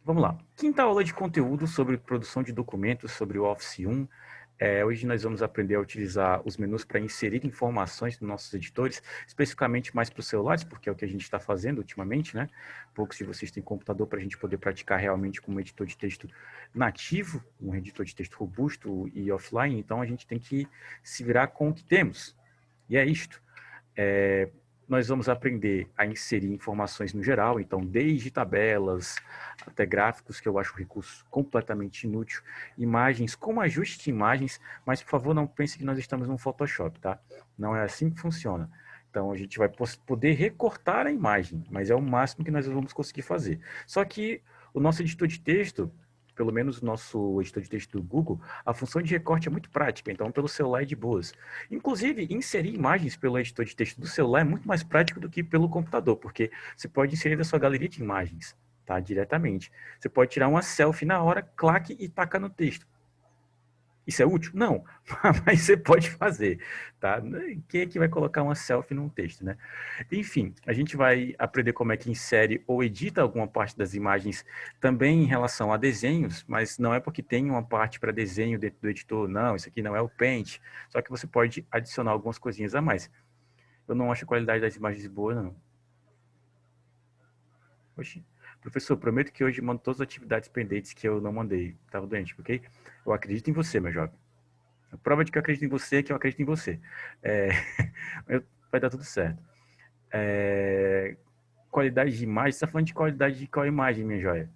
Vamos lá. Quinta aula de conteúdo sobre produção de documentos, sobre o Office 1. Hoje nós vamos aprender a utilizar os menus para inserir informações nos nossos editores, especificamente mais para os celulares, porque é o que a gente está fazendo ultimamente, né? Poucos de vocês têm computador para a gente poder praticar realmente como editor de texto nativo, um editor de texto robusto e offline, então a gente tem que se virar com o que temos. E é isto. Nós vamos aprender a inserir informações no geral, então desde tabelas até gráficos, que eu acho um recurso completamente inútil, imagens, como ajuste de imagens, mas por favor não pense que nós estamos no Photoshop, tá? Não é assim que funciona. Então a gente vai poder recortar a imagem, mas é o máximo que nós vamos conseguir fazer. Só que o nosso editor de texto, pelo menos o nosso editor de texto do Google, a função de recorte é muito prática, então pelo celular é de boas. Inclusive, inserir imagens pelo editor de texto do celular é muito mais prático do que pelo computador, porque você pode inserir na sua galeria de imagens, tá? Diretamente. Você pode tirar uma selfie na hora, claque e tacar no texto. Isso é útil? Não, mas você pode fazer, tá? Quem é que vai colocar uma selfie num texto, né? Enfim, a gente vai aprender como é que insere ou edita alguma parte das imagens também em relação a desenhos, mas não é porque tem uma parte para desenho dentro do editor, não, isso aqui não é o Paint, só que você pode adicionar algumas coisinhas a mais. Eu não acho a qualidade das imagens boa, não. Oxi. Professor, prometo que hoje mando todas as atividades pendentes que eu não mandei. Estava doente, ok? Eu acredito em você, meu jovem. A prova de que eu acredito em você é que eu acredito em você. É... Vai dar tudo certo. Qualidade de imagem, você está falando de qualidade de qual imagem, minha joia?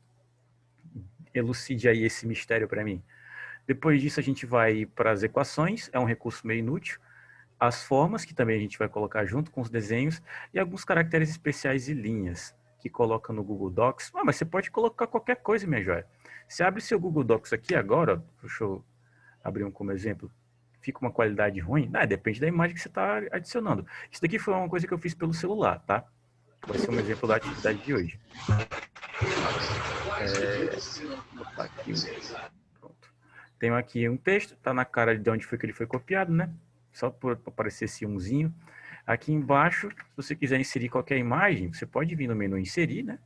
Elucide aí esse mistério para mim. Depois disso, a gente vai para as equações, é um recurso meio inútil. As formas, que também a gente vai colocar junto com os desenhos, e alguns caracteres especiais e linhas, que coloca no Google Docs. Mas você pode colocar qualquer coisa, minha joia. Você abre seu Google Docs aqui agora, deixa eu abrir um como exemplo, fica uma qualidade ruim? Depende da imagem que você está adicionando. Isso daqui foi uma coisa que eu fiz pelo celular, tá? Vai ser um exemplo da atividade de hoje. Vou botar aqui. Pronto. Tenho aqui um texto, tá na cara de onde foi que ele foi copiado, né? Só por aparecer esse umzinho. Aqui embaixo, se você quiser inserir qualquer imagem, você pode vir no menu inserir, né?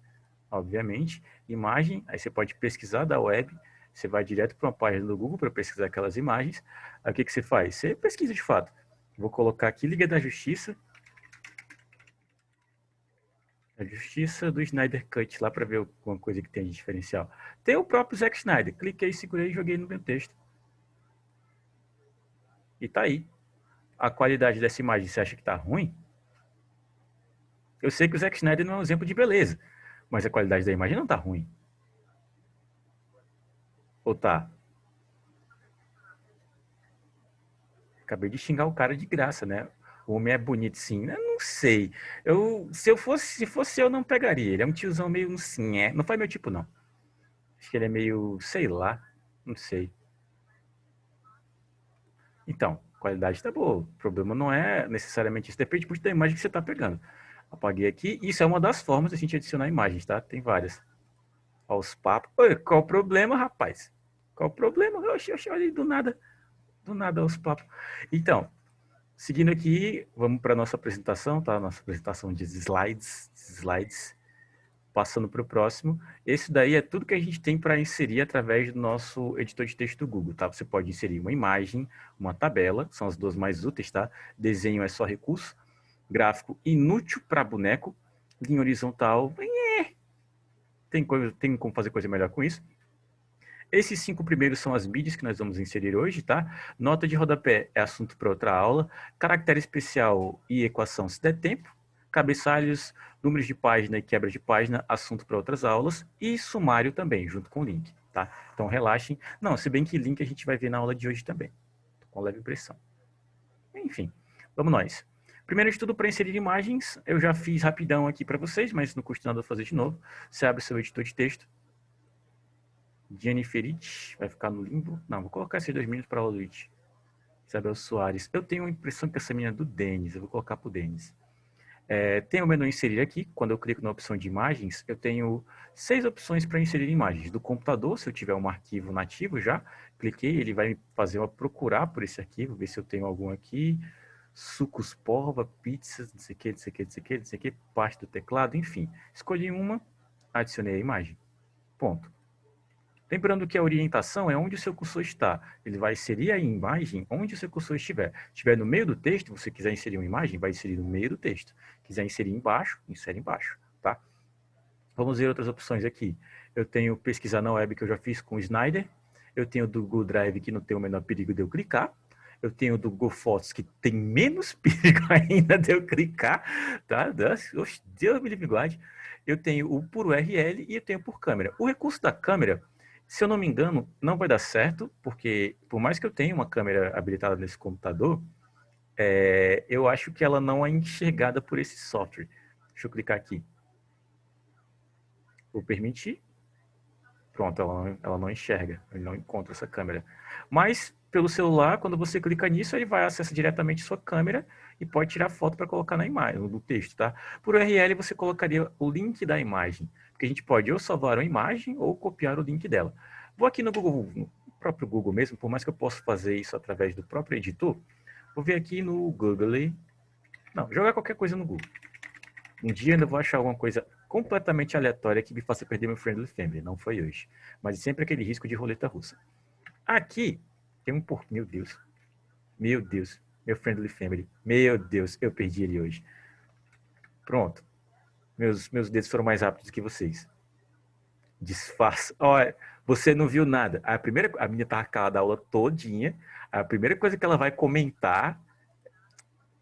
Obviamente, imagem, aí você pode pesquisar da web, você vai direto para uma página do Google para pesquisar aquelas imagens. Aí o que você faz? Você pesquisa de fato. Vou colocar aqui Liga da Justiça, a Justiça do Snyder Cut, lá para ver alguma coisa que tem de diferencial. Tem o próprio Zack Snyder. Cliquei, segurei e joguei no meu texto. E tá aí. A qualidade dessa imagem, você acha que tá ruim? Eu sei que o Zack Snyder não é um exemplo de beleza, mas a qualidade da imagem não tá ruim. Ou tá? Acabei de xingar o cara de graça, né? O homem é bonito, sim. Eu não sei. Se fosse eu, não pegaria. Ele é um tiozão meio assim, é. Não faz meu tipo, não. Acho que ele é meio, sei lá, não sei. Então, a qualidade tá boa. O problema não é necessariamente isso. Depende muito da imagem que você tá pegando. Apaguei aqui. Isso é uma das formas da gente adicionar imagens, tá? Tem várias. Aos papos. Oi, qual o problema, rapaz? Qual o problema? Oxi, olha aí, do nada aos papos. Então, seguindo aqui, vamos para a nossa apresentação, tá? Nossa apresentação de slides. Passando para o próximo. Esse daí é tudo que a gente tem para inserir através do nosso editor de texto do Google, tá? Você pode inserir uma imagem, uma tabela, são as duas mais úteis, tá? Desenho é só recurso. Gráfico inútil para boneco. Linha horizontal, tem como fazer coisa melhor com isso. Esses 5 primeiros são as mídias que nós vamos inserir hoje, tá? Nota de rodapé é assunto para outra aula. Caractere especial e equação se der tempo. Cabeçalhos, números de página e quebra de página, assunto para outras aulas. E sumário também, junto com o link, tá? Então relaxem. Não, se bem que link a gente vai ver na aula de hoje também. Tô com leve impressão. Enfim, vamos nós. Primeiro de tudo, para inserir imagens, eu já fiz rapidão aqui para vocês, mas não custa nada fazer de novo. Você abre seu editor de texto. Jenniferite vai ficar no limbo. Não, vou colocar esses 2 meninos para a Luiz. Isabel Soares. Eu tenho a impressão que essa menina é do Denis. Eu vou colocar para o Denis. Tem o menu inserir aqui. Quando eu clico na opção de imagens, eu tenho 6 opções para inserir imagens. Do computador, se eu tiver um arquivo nativo já, cliquei, ele vai fazer uma procurar por esse arquivo, ver se eu tenho algum aqui. Sucos, porva, pizzas, não sei o que, não sei o que, não sei o que, não sei o que, parte do teclado, enfim. Escolhi uma, adicionei a imagem. Ponto. Lembrando que a orientação é onde o seu cursor está. Ele vai inserir a imagem onde o seu cursor estiver. Se estiver no meio do texto, você quiser inserir uma imagem, vai inserir no meio do texto. Quiser inserir embaixo, insere embaixo, tá? Vamos ver outras opções aqui. Eu tenho pesquisar na web, que eu já fiz com o Snyder. Eu tenho do Google Drive, que não tem o menor perigo de eu clicar. Eu tenho do Google Fotos, que tem menos perigo ainda de eu clicar, tá? Deus me livre guarde. Eu tenho o por URL e eu tenho por câmera. O recurso da câmera, se eu não me engano, não vai dar certo, porque por mais que eu tenha uma câmera habilitada nesse computador, eu acho que ela não é enxergada por esse software. Deixa eu clicar aqui. Vou permitir. Pronto, ela não enxerga, ele não encontra essa câmera. Mas pelo celular, quando você clica nisso, ele vai acessar diretamente sua câmera e pode tirar foto para colocar na imagem, no texto, tá? Por URL você colocaria o link da imagem, porque a gente pode ou salvar uma imagem ou copiar o link dela. Vou aqui no Google, no próprio Google mesmo, por mais que eu possa fazer isso através do próprio editor, vou ver aqui no Google, não, jogar qualquer coisa no Google. Um dia ainda vou achar alguma coisa completamente aleatória que me faça perder meu Friendly Family. Não foi hoje. Mas sempre aquele risco de roleta russa. Aqui tem um porco. Meu Deus. Meu Deus. Meu Friendly Family. Meu Deus. Eu perdi ele hoje. Pronto. Meus dedos foram mais rápidos que vocês. Disfarça. Olha, você não viu nada. A minha tava calada a aula todinha. A primeira coisa que ela vai comentar.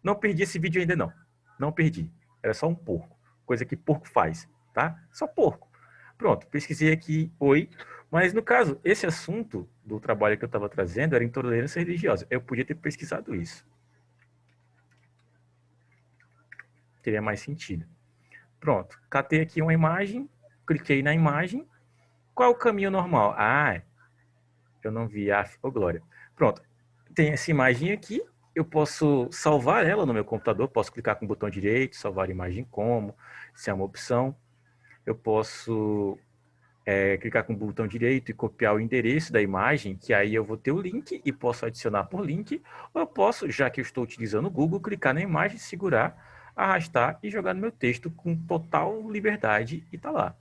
Não perdi esse vídeo ainda, não. Não perdi. Era só um porco. Coisa que porco faz, tá? Só porco. Pronto, pesquisei aqui, oi. Mas, no caso, esse assunto do trabalho que eu estava trazendo era intolerância religiosa. Eu podia ter pesquisado isso. Teria mais sentido. Pronto, catei aqui uma imagem, cliquei na imagem. Qual é o caminho normal? Ah, eu não vi. Ô, glória. Pronto, tem essa imagem aqui. Eu posso salvar ela no meu computador. Posso clicar com o botão direito, salvar a imagem como, se é uma opção. Eu posso clicar com o botão direito e copiar o endereço da imagem, que aí eu vou ter o link e posso adicionar por link, ou eu posso, já que eu estou utilizando o Google, clicar na imagem, segurar, arrastar e jogar no meu texto com total liberdade e tá lá.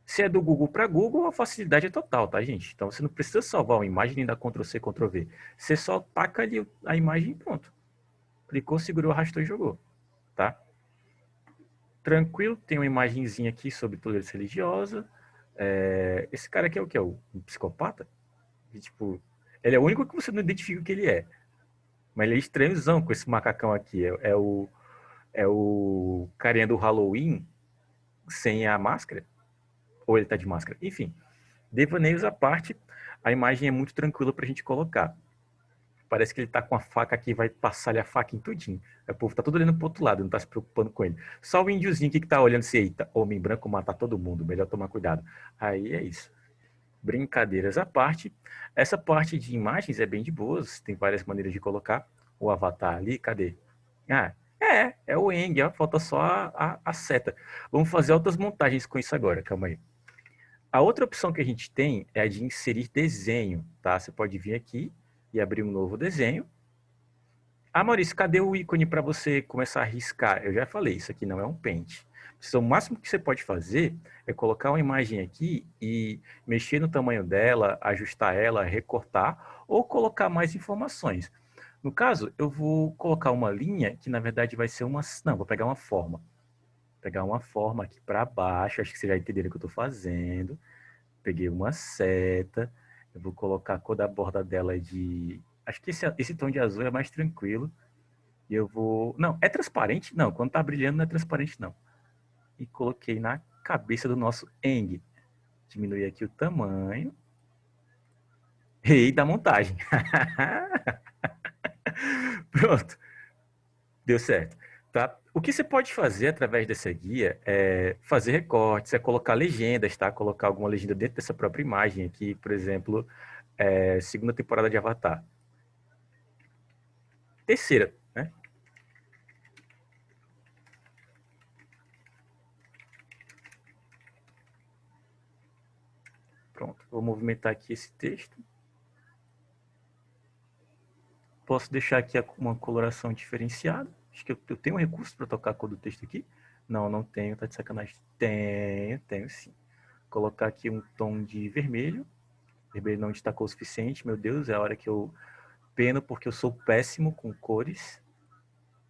Se é do Google para Google, a facilidade é total, tá, gente? Então você não precisa salvar uma imagem nem dar Ctrl+C, Ctrl+V. Você só taca ali a imagem e pronto. Clicou, segurou, arrastou e jogou, tá? Tranquilo, tem uma imagenzinha aqui sobre tolerância religiosa. Esse cara aqui é o que? É um psicopata? E, tipo, ele é o único que você não identifica o que ele é. Mas ele é estranhozão com esse macacão aqui. É o carinha do Halloween sem a máscara. Ou ele tá de máscara. Enfim, devaneios à parte, a imagem é muito tranquila pra gente colocar. Parece que ele tá com a faca aqui, vai passar-lhe a faca em tudinho. O povo tá todo olhando pro outro lado, não tá se preocupando com ele. Só o índiozinho aqui que tá olhando assim, eita, homem branco matar todo mundo, melhor tomar cuidado. Aí é isso. Brincadeiras à parte, essa parte de imagens é bem de boas, tem várias maneiras de colocar o avatar ali, cadê? Ah, é o Eng, ó, falta só a seta. Vamos fazer outras montagens com isso agora, calma aí. A outra opção que a gente tem é a de inserir desenho, tá? Você pode vir aqui e abrir um novo desenho. Ah, Maurício, cadê o ícone para você começar a riscar? Eu já falei, isso aqui não é um Paint. Então, o máximo que você pode fazer é colocar uma imagem aqui e mexer no tamanho dela, ajustar ela, recortar ou colocar mais informações. No caso, eu vou colocar uma linha que na verdade vai ser uma... Não, vou pegar uma forma. Vou pegar uma forma aqui para baixo, acho que vocês já entenderam o que eu estou fazendo. Peguei uma seta, eu vou colocar a cor da borda dela de... Acho que esse tom de azul é mais tranquilo. E eu vou... Não, é transparente? Não, quando tá brilhando não é transparente, não. E coloquei na cabeça do nosso Eng. Diminui aqui o tamanho. Rei da montagem. Pronto, deu certo. Tá? O que você pode fazer através dessa guia é fazer recortes, é colocar legendas, tá? Colocar alguma legenda dentro dessa própria imagem aqui, por exemplo, segunda temporada de Avatar. Terceira, né? Pronto, vou movimentar aqui esse texto. Posso deixar aqui uma coloração diferenciada. Acho que eu tenho um recurso para tocar a cor do texto aqui. Não, não tenho, tá de sacanagem. Tenho sim. colocar aqui um tom de vermelho. Vermelho não destacou o suficiente, meu Deus, é a hora que eu peno porque eu sou péssimo com cores.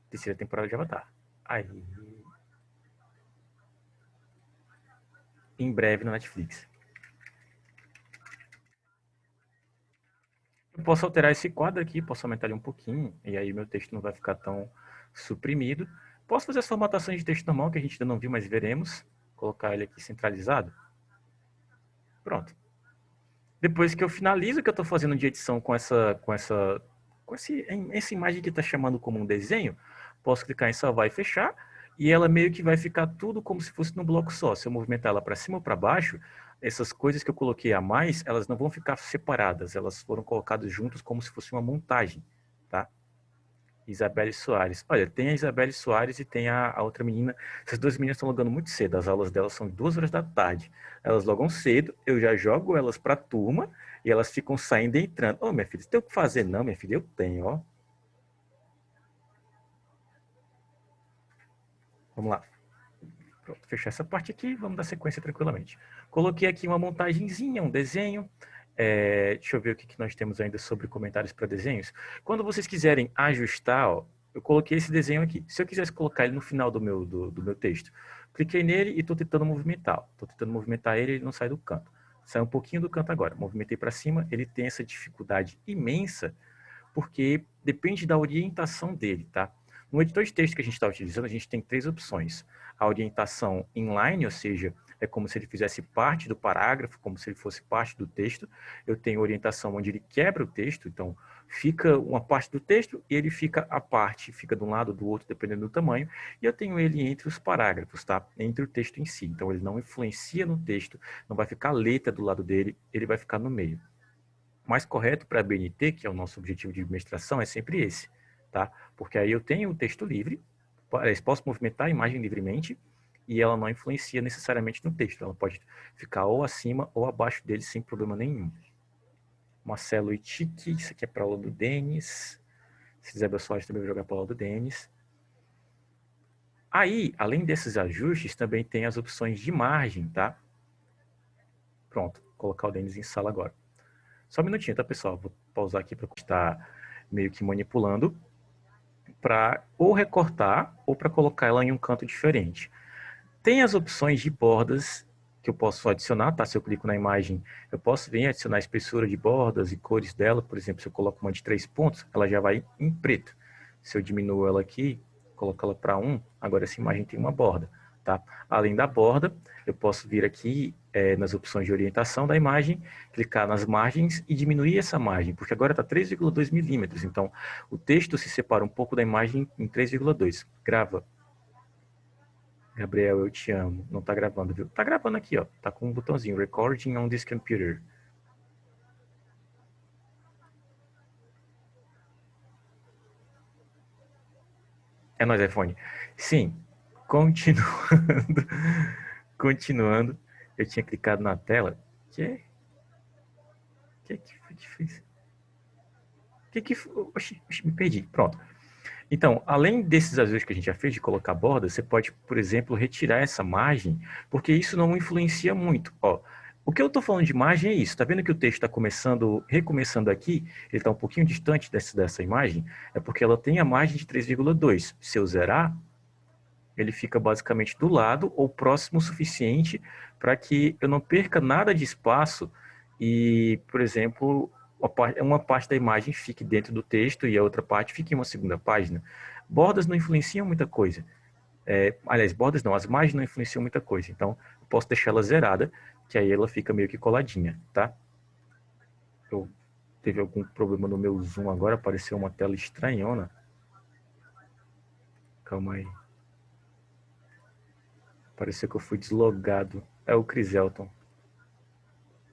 Terceira temporada de Avatar. Aí. Em breve na Netflix. Eu posso alterar esse quadro aqui, posso aumentar ele um pouquinho, e aí meu texto não vai ficar tão suprimido. Posso fazer as formatações de texto normal, que a gente ainda não viu, mas veremos. Colocar ele aqui centralizado. Pronto. Depois que eu finalizo o que eu estou fazendo de edição essa imagem que está chamando como um desenho, posso clicar em salvar e fechar, e ela meio que vai ficar tudo como se fosse num bloco só. Se eu movimentar ela para cima ou para baixo, essas coisas que eu coloquei a mais, elas não vão ficar separadas, elas foram colocadas juntas como se fosse uma montagem, tá? Isabelle Soares. Olha, tem a Isabelle Soares e tem a outra menina. Essas duas meninas estão logando muito cedo. As aulas delas são 2 horas da tarde. Elas logam cedo, eu já jogo elas para a turma e elas ficam saindo e entrando. Ô, minha filha, você tem o que fazer? Não, minha filha, eu tenho, ó. Vamos lá. Pronto, fechar essa parte aqui, vamos dar sequência tranquilamente. Coloquei aqui uma montagenzinha, um desenho. Deixa eu ver o que nós temos ainda sobre comentários para desenhos. Quando vocês quiserem ajustar, ó, eu coloquei esse desenho aqui. Se eu quisesse colocar ele no final do meu texto, cliquei nele e estou tentando movimentar. Estou tentando movimentar ele, ele não sai do canto. Sai um pouquinho do canto agora. Movimentei para cima, ele tem essa dificuldade imensa, porque depende da orientação dele, tá? No editor de texto que a gente está utilizando, a gente tem 3 opções. A orientação inline, ou seja, é como se ele fizesse parte do parágrafo, como se ele fosse parte do texto. Eu tenho orientação onde ele quebra o texto, então fica uma parte do texto e ele fica à parte, fica de um lado ou do outro, dependendo do tamanho. E eu tenho ele entre os parágrafos, tá? Entre o texto em si. Então ele não influencia no texto, não vai ficar a letra do lado dele, ele vai ficar no meio. O mais correto para a BNT, que é o nosso objetivo de administração, é sempre esse, tá? Porque aí eu tenho o texto livre, posso movimentar a imagem livremente e ela não influencia necessariamente no texto. Ela pode ficar ou acima ou abaixo dele sem problema nenhum. Marcelo Itique, isso aqui é para a aula do Denis. Se Isabel Soares também vai jogar para a aula do Denis. Aí, além desses ajustes, também tem as opções de margem, tá? Pronto, vou colocar o Denis em sala agora. Só um minutinho, tá, pessoal? Vou pausar aqui para estar meio que manipulando para ou recortar ou para colocar ela em um canto diferente. Tem as opções de bordas que eu posso adicionar, tá? Se eu clico na imagem, eu posso vir adicionar a espessura de bordas e cores dela. Por exemplo, se eu coloco uma de 3 pontos, ela já vai em preto. Se eu diminuo ela aqui, coloco ela para 1, agora essa imagem tem uma borda, tá? Além da borda, eu posso vir aqui nas opções de orientação da imagem, clicar nas margens e diminuir essa margem, porque agora está 3,2 milímetros, então o texto se separa um pouco da imagem em 3,2. Grava. Gabriel, eu te amo. Não tá gravando, viu? Tá gravando aqui, ó. Tá com um botãozinho, recording on this computer. É nóis, iPhone. Sim, continuando. Continuando. Eu tinha clicado na tela. Que foi que fez? Que foi? Oxi, me perdi. Pronto. Então, além desses ajustes que a gente já fez de colocar borda, você pode, por exemplo, retirar essa margem, porque isso não influencia muito. Ó, o que eu estou falando de margem é isso. Está vendo que o texto está começando, recomeçando aqui? Ele está um pouquinho distante dessa imagem? É porque ela tem a margem de 3,2. Se eu zerar, ele fica basicamente do lado ou próximo o suficiente para que eu não perca nada de espaço e, por exemplo, uma parte da imagem fique dentro do texto e a outra parte fique em uma segunda página. Bordas não influenciam muita coisa. Aliás, bordas não, as margens não influenciam muita coisa. Então, eu posso deixar ela zerada, que aí ela fica meio que coladinha, tá? Eu teve algum problema no meu zoom agora, apareceu uma tela estranhona. Calma aí. Pareceu que eu fui deslogado. É o Criselton.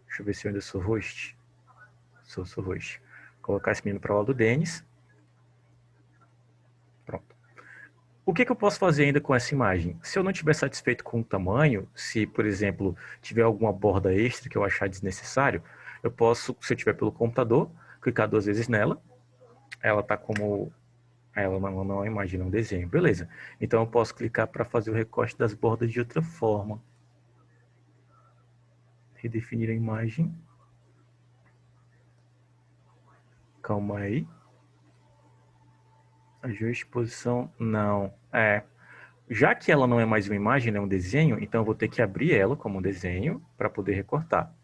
Deixa eu ver se eu ainda sou host. Sou host. Vou colocar esse menino para lá do Denis. Pronto. O que eu posso fazer ainda com essa imagem? Se eu não estiver satisfeito com o tamanho, se, por exemplo, tiver alguma borda extra que eu achar desnecessário, eu posso, se eu tiver pelo computador, clicar 2 vezes nela. Ela está como... Ela não é uma imagem, é um desenho. Beleza. Então eu posso clicar para fazer o recorte das bordas de outra forma. Redefinir a imagem. Calma aí. Ajuste posição. Não. Já que ela não é mais uma imagem, é um desenho, então eu vou ter que abrir ela como um desenho para poder recortar.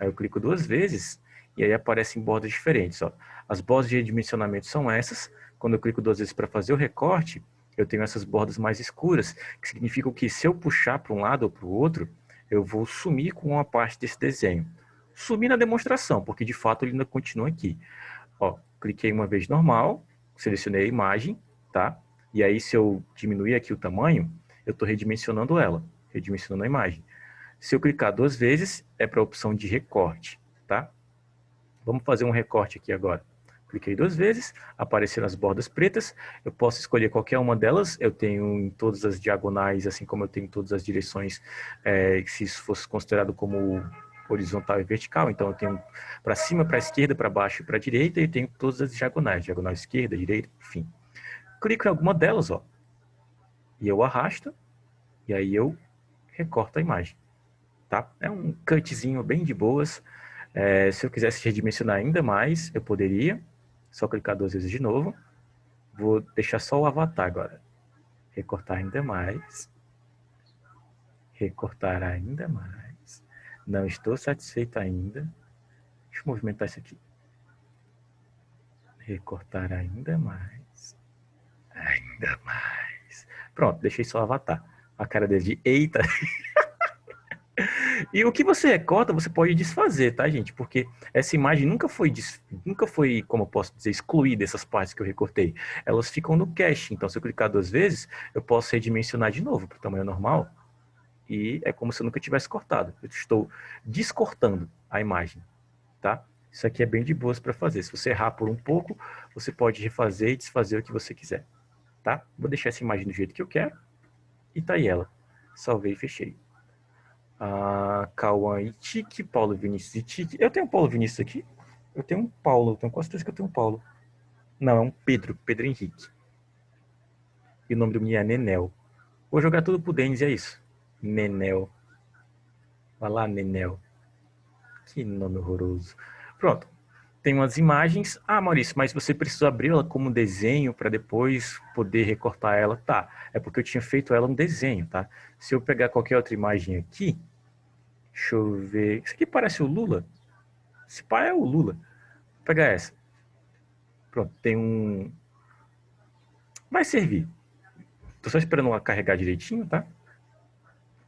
Aí eu clico 2 vezes e aí aparecem bordas diferentes. Ó. As bordas de redimensionamento são essas. Quando eu clico 2 vezes para fazer o recorte, eu tenho essas bordas mais escuras, que significam que se eu puxar para um lado ou para o outro, eu vou sumir com uma parte desse desenho. Sumir na demonstração, porque de fato ele ainda continua aqui. Ó, cliquei uma vez normal, selecionei a imagem, tá? E aí, se eu diminuir aqui o tamanho, eu estou redimensionando ela, redimensionando a imagem. Se eu clicar 2 vezes, é para a opção de recorte, tá? Vamos fazer um recorte aqui agora. Cliquei 2 vezes, apareceram as bordas pretas. Eu posso escolher qualquer uma delas. Eu tenho em todas as diagonais, assim como eu tenho em todas as direções, se isso fosse considerado como horizontal e vertical. Então eu tenho para cima, para esquerda, para baixo e para direita, e tenho todas as diagonais, diagonal esquerda, direita, enfim. Clico em alguma delas, ó, e eu arrasto, e aí eu recorto a imagem, tá? É um cutzinho bem de boas. Se eu quisesse redimensionar ainda mais, eu poderia. Só clicar 2 vezes de novo. Vou deixar só o avatar agora. Recortar ainda mais. Recortar ainda mais. Não estou satisfeito ainda. Deixa eu movimentar isso aqui. Recortar ainda mais. Ainda mais. Pronto, deixei só o avatar. A cara dele de eita. E o que você recorta, você pode desfazer, tá, gente? Porque essa imagem nunca foi, como eu posso dizer, excluída essas partes que eu recortei. Elas ficam no cache. Então, se eu clicar 2 vezes, eu posso redimensionar de novo para o tamanho normal. E é como se eu nunca tivesse cortado. Eu estou descortando a imagem, tá? Isso aqui é bem de boas para fazer. Se você errar por um pouco, você pode refazer e desfazer o que você quiser, tá? Vou deixar essa imagem do jeito que eu quero. E tá aí ela. Salvei e fechei. Cauã e Tique, Paulo Vinícius e Tique. Eu tenho um Paulo Vinícius aqui? Eu tenho um Paulo, eu tenho quase certeza que eu tenho um Paulo. Não, é um Pedro, Pedro Henrique. E o nome do menino é Nenel. Vou jogar tudo pro Denis, é isso. Nenel. Vai lá, Nenel. Que nome horroroso. Pronto. Tem umas imagens. Maurício, mas você precisa abrir ela como desenho para depois poder recortar ela. Tá, é porque eu tinha feito ela um desenho, tá? Se eu pegar qualquer outra imagem aqui, deixa eu ver. Isso aqui parece o Lula. Esse pai é o Lula. Vou pegar essa. Pronto, tem um. Vai servir. Tô só esperando ela carregar direitinho, tá?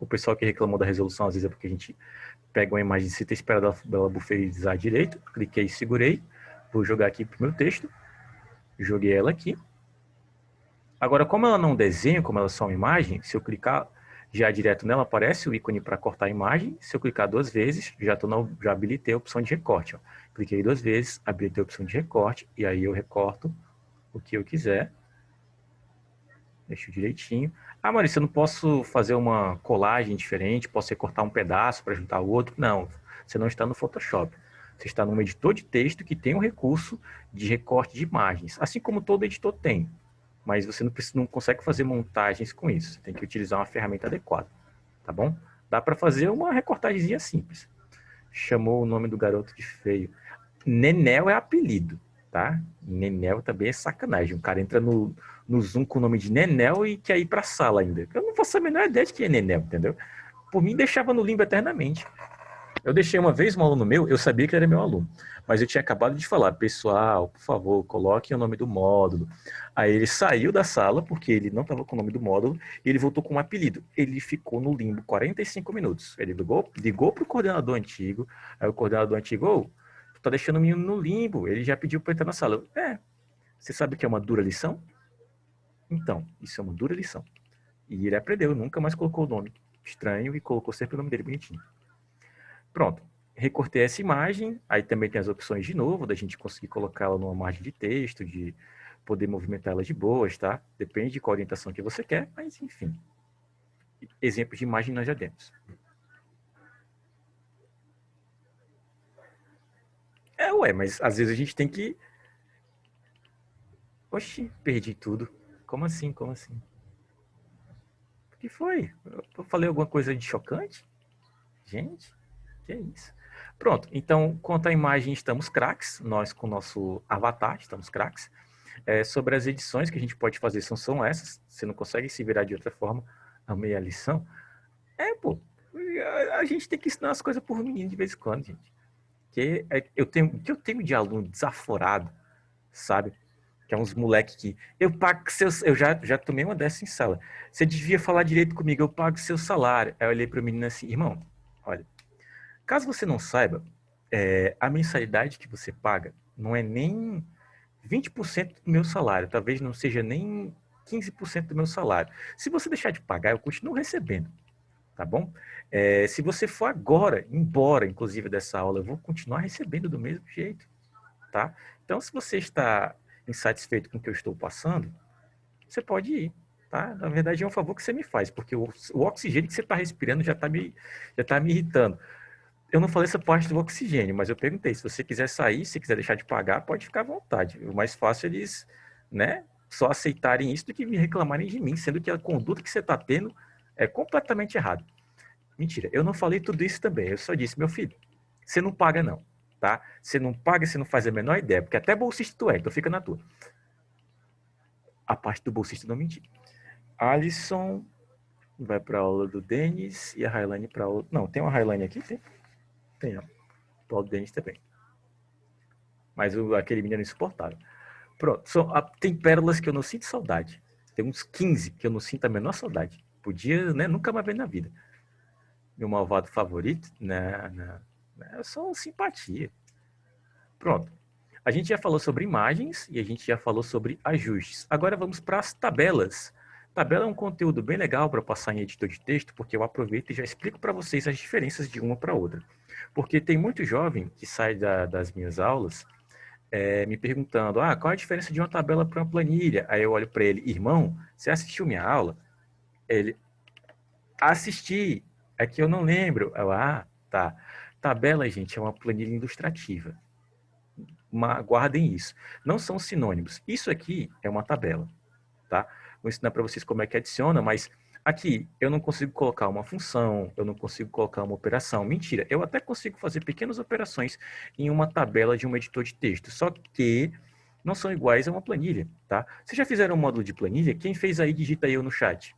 O pessoal que reclamou da resolução, às vezes é porque a gente pega uma imagem sem ter esperado ela bufferizar direito. Cliquei e segurei. Vou jogar aqui pro meu texto. Joguei ela aqui. Agora, como ela não desenha, como ela é só uma imagem, se eu clicar já direto nela, aparece o ícone para cortar a imagem. Se eu clicar 2 vezes, já habilitei a opção de recorte. Ó. Cliquei 2 vezes, habilitei a opção de recorte, e aí eu recorto o que eu quiser. Deixo direitinho. Maurício, eu não posso fazer uma colagem diferente, posso recortar um pedaço para juntar o outro. Não, você não está no Photoshop. Você está num editor de texto que tem um recurso de recorte de imagens, assim como todo editor tem. Mas você não consegue fazer montagens com isso. Você tem que utilizar uma ferramenta adequada, tá bom? Dá para fazer uma recortagemzinha simples. Chamou o nome do garoto de feio. Nenel é apelido, tá? Nenel também é sacanagem. Um cara entra no Zoom com o nome de Nenel e quer ir pra sala ainda. Eu não faço a menor ideia de quem é Nenel, entendeu? Por mim, deixava no limbo eternamente. Eu deixei uma vez um aluno meu, eu sabia que ele era meu aluno, mas eu tinha acabado de falar, pessoal, por favor, coloquem o nome do módulo. Aí ele saiu da sala, porque ele não estava com o nome do módulo, e ele voltou com um apelido. Ele ficou no limbo 45 minutos. Ele ligou para o coordenador antigo, aí o coordenador antigo, tu tá deixando o menino no limbo, ele já pediu para entrar na sala. Você sabe o que é uma dura lição? Então, isso é uma dura lição. E ele aprendeu, nunca mais colocou o nome estranho e colocou sempre o nome dele bonitinho. Pronto, recortei essa imagem, aí também tem as opções de novo, da gente conseguir colocá-la numa margem de texto, de poder movimentar ela de boas, tá? Depende de qual orientação que você quer, mas enfim. Exemplos de imagem nós já demos. Mas às vezes a gente tem que... Oxi, perdi tudo. Como assim, como assim? O que foi? Eu falei alguma coisa de chocante? Gente? Que é isso. Pronto, então, quanto à imagem, estamos craques. Nós, com o nosso avatar, estamos craques. Sobre as edições que a gente pode fazer, são essas. Você não consegue se virar de outra forma. Amei a lição. Pô, a gente tem que ensinar as coisas por menino de vez em quando, gente. O que eu tenho de aluno desaforado, sabe? Que é uns moleque que eu pago seus. Eu já tomei uma dessa em sala. Você devia falar direito comigo, eu pago seu salário. Aí eu olhei para o menino assim, irmão, olha, caso você não saiba, a mensalidade que você paga não é nem 20% do meu salário, talvez não seja nem 15% do meu salário. Se você deixar de pagar, eu continuo recebendo, tá bom? Se você for agora, embora, inclusive, dessa aula, eu vou continuar recebendo do mesmo jeito, tá? Então, se você está insatisfeito com o que eu estou passando, você pode ir, tá? Na verdade, é um favor que você me faz, porque o oxigênio que você está respirando já tá me irritando. Eu não falei essa parte do oxigênio, mas eu perguntei, se você quiser sair, se quiser deixar de pagar, pode ficar à vontade. O mais fácil é eles, né, só aceitarem isso do que me reclamarem de mim, sendo que a conduta que você está tendo é completamente errada. Mentira, eu não falei tudo isso também, eu só disse, meu filho, você não paga não, tá? Você não paga, você não faz a menor ideia, porque até bolsista tu é, então fica na tua. A parte do bolsista não menti. Alisson vai para a aula do Denis e a Railane para aula... Não, tem uma Railane aqui? Tem, ó. O do Denis também. Mas aquele menino é insuportável. Pronto, tem pérolas que eu não sinto saudade. Tem uns 15 que eu não sinto a menor saudade. Podia, né, nunca mais ver na vida. Meu malvado favorito, né, é só simpatia. Pronto. A gente já falou sobre imagens e a gente já falou sobre ajustes. Agora vamos para as tabelas. Tabela é um conteúdo bem legal para passar em editor de texto, porque eu aproveito e já explico para vocês as diferenças de uma para outra. Porque tem muito jovem que sai das minhas aulas me perguntando, qual é a diferença de uma tabela para uma planilha? Aí eu olho para ele, irmão, você assistiu minha aula? Ele, assisti, é que eu não lembro. Eu, tá. Tabela, gente, é uma planilha ilustrativa. Guardem isso. Não são sinônimos. Isso aqui é uma tabela, tá? Vou ensinar para vocês como é que adiciona, mas aqui eu não consigo colocar uma função, eu não consigo colocar uma operação. Mentira, eu até consigo fazer pequenas operações em uma tabela de um editor de texto, só que não são iguais a uma planilha, tá? Vocês já fizeram um módulo de planilha? Quem fez aí, digita eu no chat.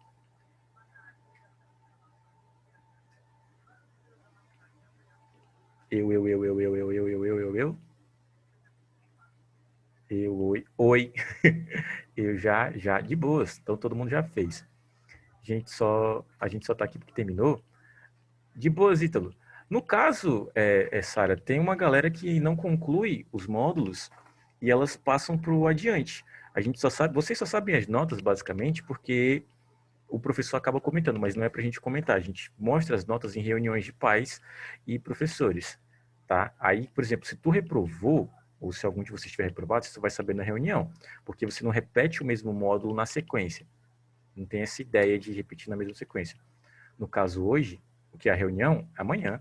Oi. Eu já, de boas. Então todo mundo já fez. A gente só tá aqui porque terminou. De boas, Ítalo. No caso, Sara, tem uma galera que não conclui os módulos e elas passam para o adiante. A gente só sabe, vocês só sabem as notas, basicamente, porque o professor acaba comentando, mas não é para a gente comentar. A gente mostra as notas em reuniões de pais e professores, tá? Aí, por exemplo, se tu reprovou, ou se algum de vocês tiver reprovado, você vai saber na reunião, porque você não repete o mesmo módulo na sequência. Não tem essa ideia de repetir na mesma sequência. No caso, hoje, o que é a reunião? Amanhã.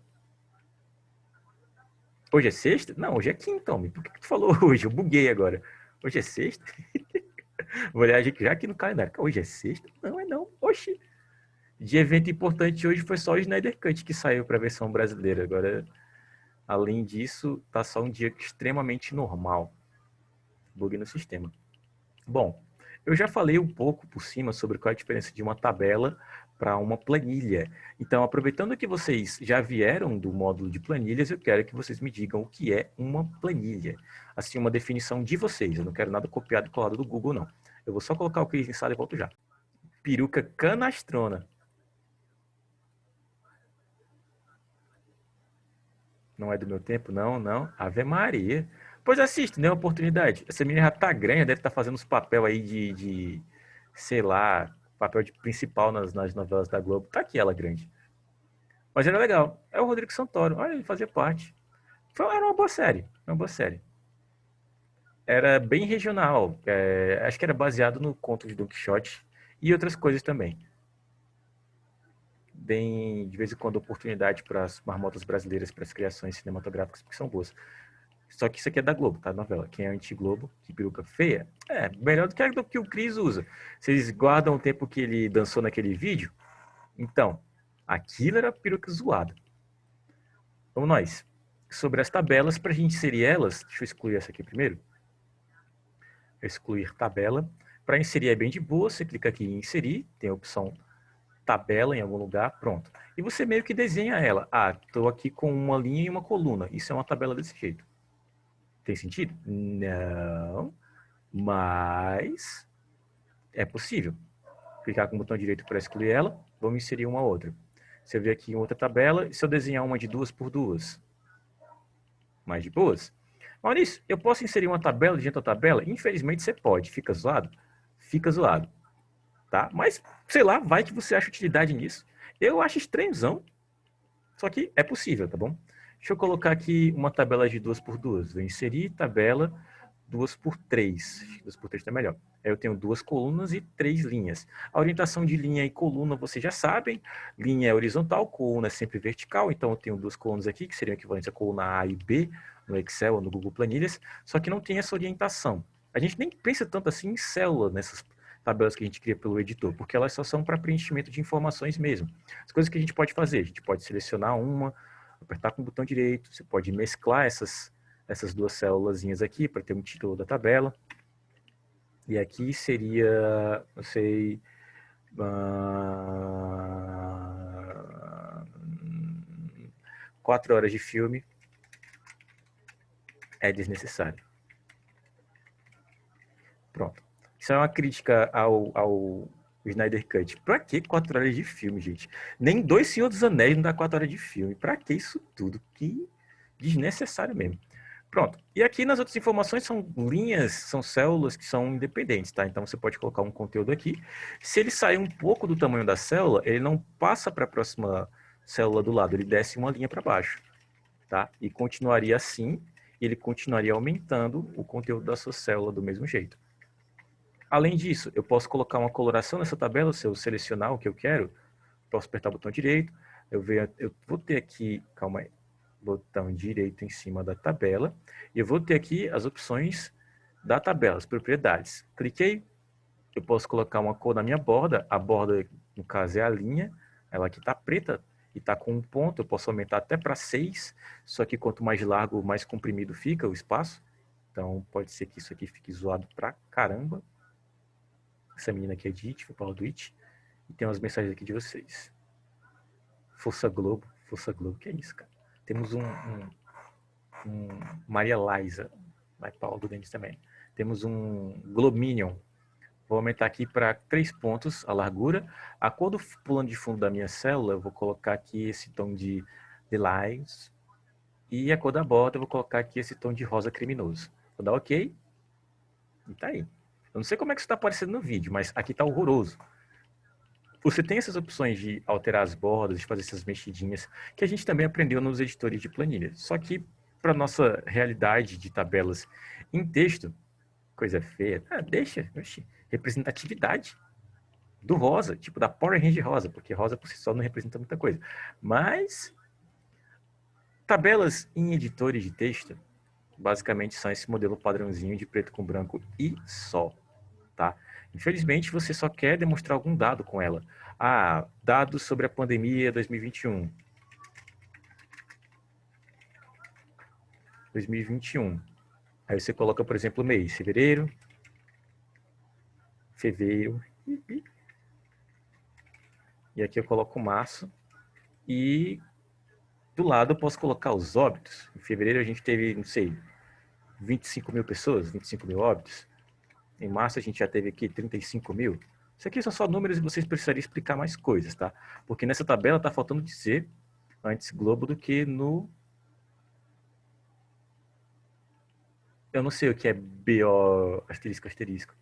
Hoje é sexta? Não, hoje é quinta, homem. Por que tu falou hoje? Eu buguei agora. Hoje é sexta? Vou olhar já aqui no calendário. Hoje é sexta? Não, é não. Oxi. De evento importante hoje foi só o Snyder Cut que saiu para a versão brasileira. Agora, além disso, tá só um dia extremamente normal. Bug no sistema. Bom, eu já falei um pouco por cima sobre qual é a diferença de uma tabela para uma planilha. Então, aproveitando que vocês já vieram do módulo de planilhas, eu quero que vocês me digam o que é uma planilha. Assim, uma definição de vocês. Eu não quero nada copiado e colado do Google, não. Eu vou só colocar o Cris em sala e volto já. Peruca canastrona. Não é do meu tempo? Não, não. Ave Maria. Pois assiste, né? Oportunidade. Essa menina já tá grande, deve estar fazendo os papel aí sei lá, papel de principal nas novelas da Globo. Tá aqui ela grande. Mas era legal. É o Rodrigo Santoro. Olha, ele fazia parte. Era uma boa série. Uma boa série. Era bem regional. Acho que era baseado no conto de Don Quixote e outras coisas também. Deem, de vez em quando, oportunidade para as marmotas brasileiras, para as criações cinematográficas, porque são boas. Só que isso aqui é da Globo, tá? Novela. Quem é anti-Globo, que peruca feia, melhor do que o Cris usa. Vocês guardam o tempo que ele dançou naquele vídeo? Então, aquilo era peruca zoada. Vamos nós. Sobre as tabelas, para a gente inserir elas, deixa eu excluir essa aqui primeiro. Excluir tabela. Para inserir é bem de boa, você clica aqui em inserir, tem a opção tabela em algum lugar, pronto. E você meio que desenha ela. Ah, estou aqui com uma linha e uma coluna. Isso é uma tabela desse jeito. Tem sentido? Não, mas é possível. Clicar com o botão direito para excluir ela, vamos inserir uma outra. Você vê aqui outra tabela, e se eu desenhar uma de 2 por 2? Mais de boas? Maurício, eu posso inserir uma tabela dentro da tabela? Infelizmente você pode. Fica zoado? Fica zoado. Tá? Mas, sei lá, vai que você acha utilidade nisso. Eu acho estranhozão, só que é possível, tá bom? Deixa eu colocar aqui uma tabela de 2 por 2. Vou inserir tabela 2 por 3. 2 por 3 está melhor. Aí eu tenho 2 colunas e 3 linhas. A orientação de linha e coluna vocês já sabem. Linha é horizontal, coluna é sempre vertical. Então eu tenho 2 colunas aqui, que seriam equivalentes à coluna A e B, no Excel ou no Google Planilhas, só que não tem essa orientação. A gente nem pensa tanto assim em célula nessas tabelas que a gente cria pelo editor, porque elas só são para preenchimento de informações mesmo. As coisas que a gente pode fazer, a gente pode selecionar uma, apertar com o botão direito, você pode mesclar essas 2 célulazinhas aqui para ter um título da tabela. E aqui seria, não sei, 4 horas de filme é desnecessário. Pronto. Isso é uma crítica ao Snyder Cut. Pra que 4 horas de filme, gente? Nem 2 Senhor dos Anéis não dá 4 horas de filme. Pra que isso tudo? Que desnecessário mesmo. Pronto. E aqui nas outras informações são linhas, são células que são independentes, tá? Então você pode colocar um conteúdo aqui. Se ele sair um pouco do tamanho da célula, ele não passa para a próxima célula do lado, ele desce uma linha para baixo, tá? E continuaria assim, ele continuaria aumentando o conteúdo da sua célula do mesmo jeito. Além disso, eu posso colocar uma coloração nessa tabela, se eu selecionar o que eu quero, posso apertar o botão direito, eu vou ter aqui, calma aí, botão direito em cima da tabela, e eu vou ter aqui as opções da tabela, as propriedades. Cliquei, eu posso colocar uma cor na minha borda, a borda, no caso, é a linha, ela aqui está preta e está com um ponto, eu posso aumentar até para 6, só que quanto mais largo, mais comprimido fica o espaço, então pode ser que isso aqui fique zoado pra caramba. Essa menina aqui é de It, vou falar do It, e tem umas mensagens aqui de vocês. Força Globo, que é isso, cara? Temos um Maria Liza, vai Paulo do Denis também. Temos um Glominion. Vou aumentar aqui para 3 pontos a largura. A cor do plano de fundo da minha célula, eu vou colocar aqui esse tom de lilás. E a cor da borda, eu vou colocar aqui esse tom de rosa criminoso. Vou dar OK. E tá aí. Eu não sei como é que isso está aparecendo no vídeo, mas aqui está horroroso. Você tem essas opções de alterar as bordas, de fazer essas mexidinhas, que a gente também aprendeu nos editores de planilha. Só que, para nossa realidade de tabelas em texto, coisa feia, deixa, oxi, representatividade do rosa, tipo da Power Range rosa, porque rosa por si só não representa muita coisa. Mas, tabelas em editores de texto, basicamente são esse modelo padrãozinho de preto com branco e só, tá? Infelizmente, você só quer demonstrar algum dado com ela. Ah, dados sobre a pandemia 2021. 2021. Aí você coloca, por exemplo, o mês, fevereiro. E aqui eu coloco março. E do lado eu posso colocar os óbitos. Em fevereiro a gente teve, não sei, 25 mil pessoas, 25 mil óbitos. Em março a gente já teve aqui 35 mil. Isso aqui são só números e vocês precisariam explicar mais coisas, tá? Porque nessa tabela tá faltando dizer antes globo do que no... Eu não sei o que é BO asterisco, asterisco.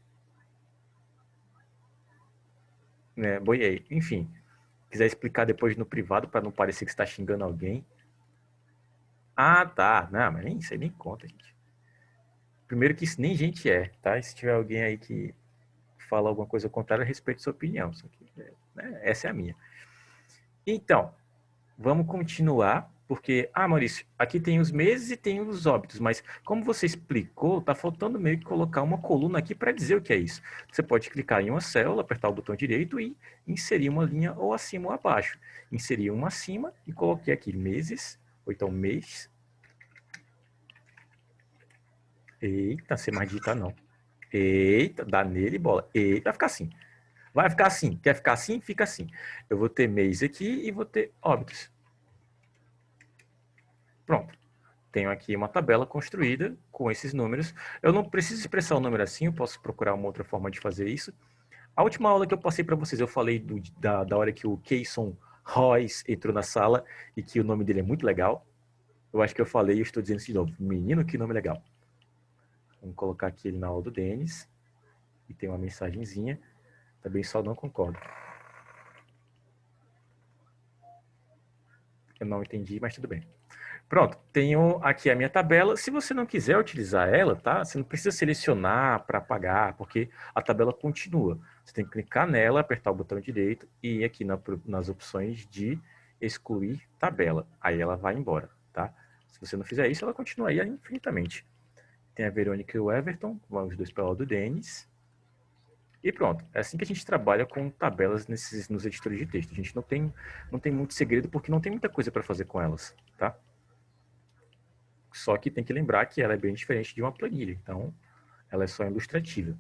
Né? Boiei. Enfim, quiser explicar depois no privado para não parecer que você está xingando alguém. Ah, tá. Não, mas nem, isso aí nem conta, gente. Primeiro que isso nem gente é, tá? E se tiver alguém aí que fala alguma coisa contrária, eu respeito sua opinião. Só que, né, essa é a minha. Então, vamos continuar, porque, Maurício, aqui tem os meses e tem os óbitos, mas como você explicou, tá faltando meio que colocar uma coluna aqui para dizer o que é isso. Você pode clicar em uma célula, apertar o botão direito e inserir uma linha ou acima ou abaixo. Inseri uma acima e coloquei aqui meses Ou então mês. Eita, sem mais digitar não. Eita, dá nele bola. Eita, vai ficar assim. Vai ficar assim. Quer ficar assim? Fica assim. Eu vou ter mês aqui e vou ter óbitos. Pronto. Tenho aqui uma tabela construída com esses números. Eu não preciso expressar o número assim, eu posso procurar uma outra forma de fazer isso. A última aula que eu passei para vocês, eu falei da hora que o Keyson Royce entrou na sala e que o nome dele é muito legal. Eu acho que eu falei e estou dizendo isso de novo. Menino, que nome legal. Vamos colocar aqui ele na aula do Denis. E tem uma mensagenzinha. Também só não concordo. Eu não entendi, mas tudo bem. Pronto, tenho aqui a minha tabela. Se você não quiser utilizar ela, tá? Você não precisa selecionar para apagar, porque a tabela continua. Você tem que clicar nela, apertar o botão direito e ir aqui nas opções de excluir tabela. Aí ela vai embora, tá? Se você não fizer isso, ela continua aí infinitamente. Tem a Verônica e o Everton, os dois pela do Denis. E pronto, é assim que a gente trabalha com tabelas nos editores de texto. A gente não tem muito segredo porque não tem muita coisa para fazer com elas, tá? Só que tem que lembrar que ela é bem diferente de uma planilha, então ela é só ilustrativa.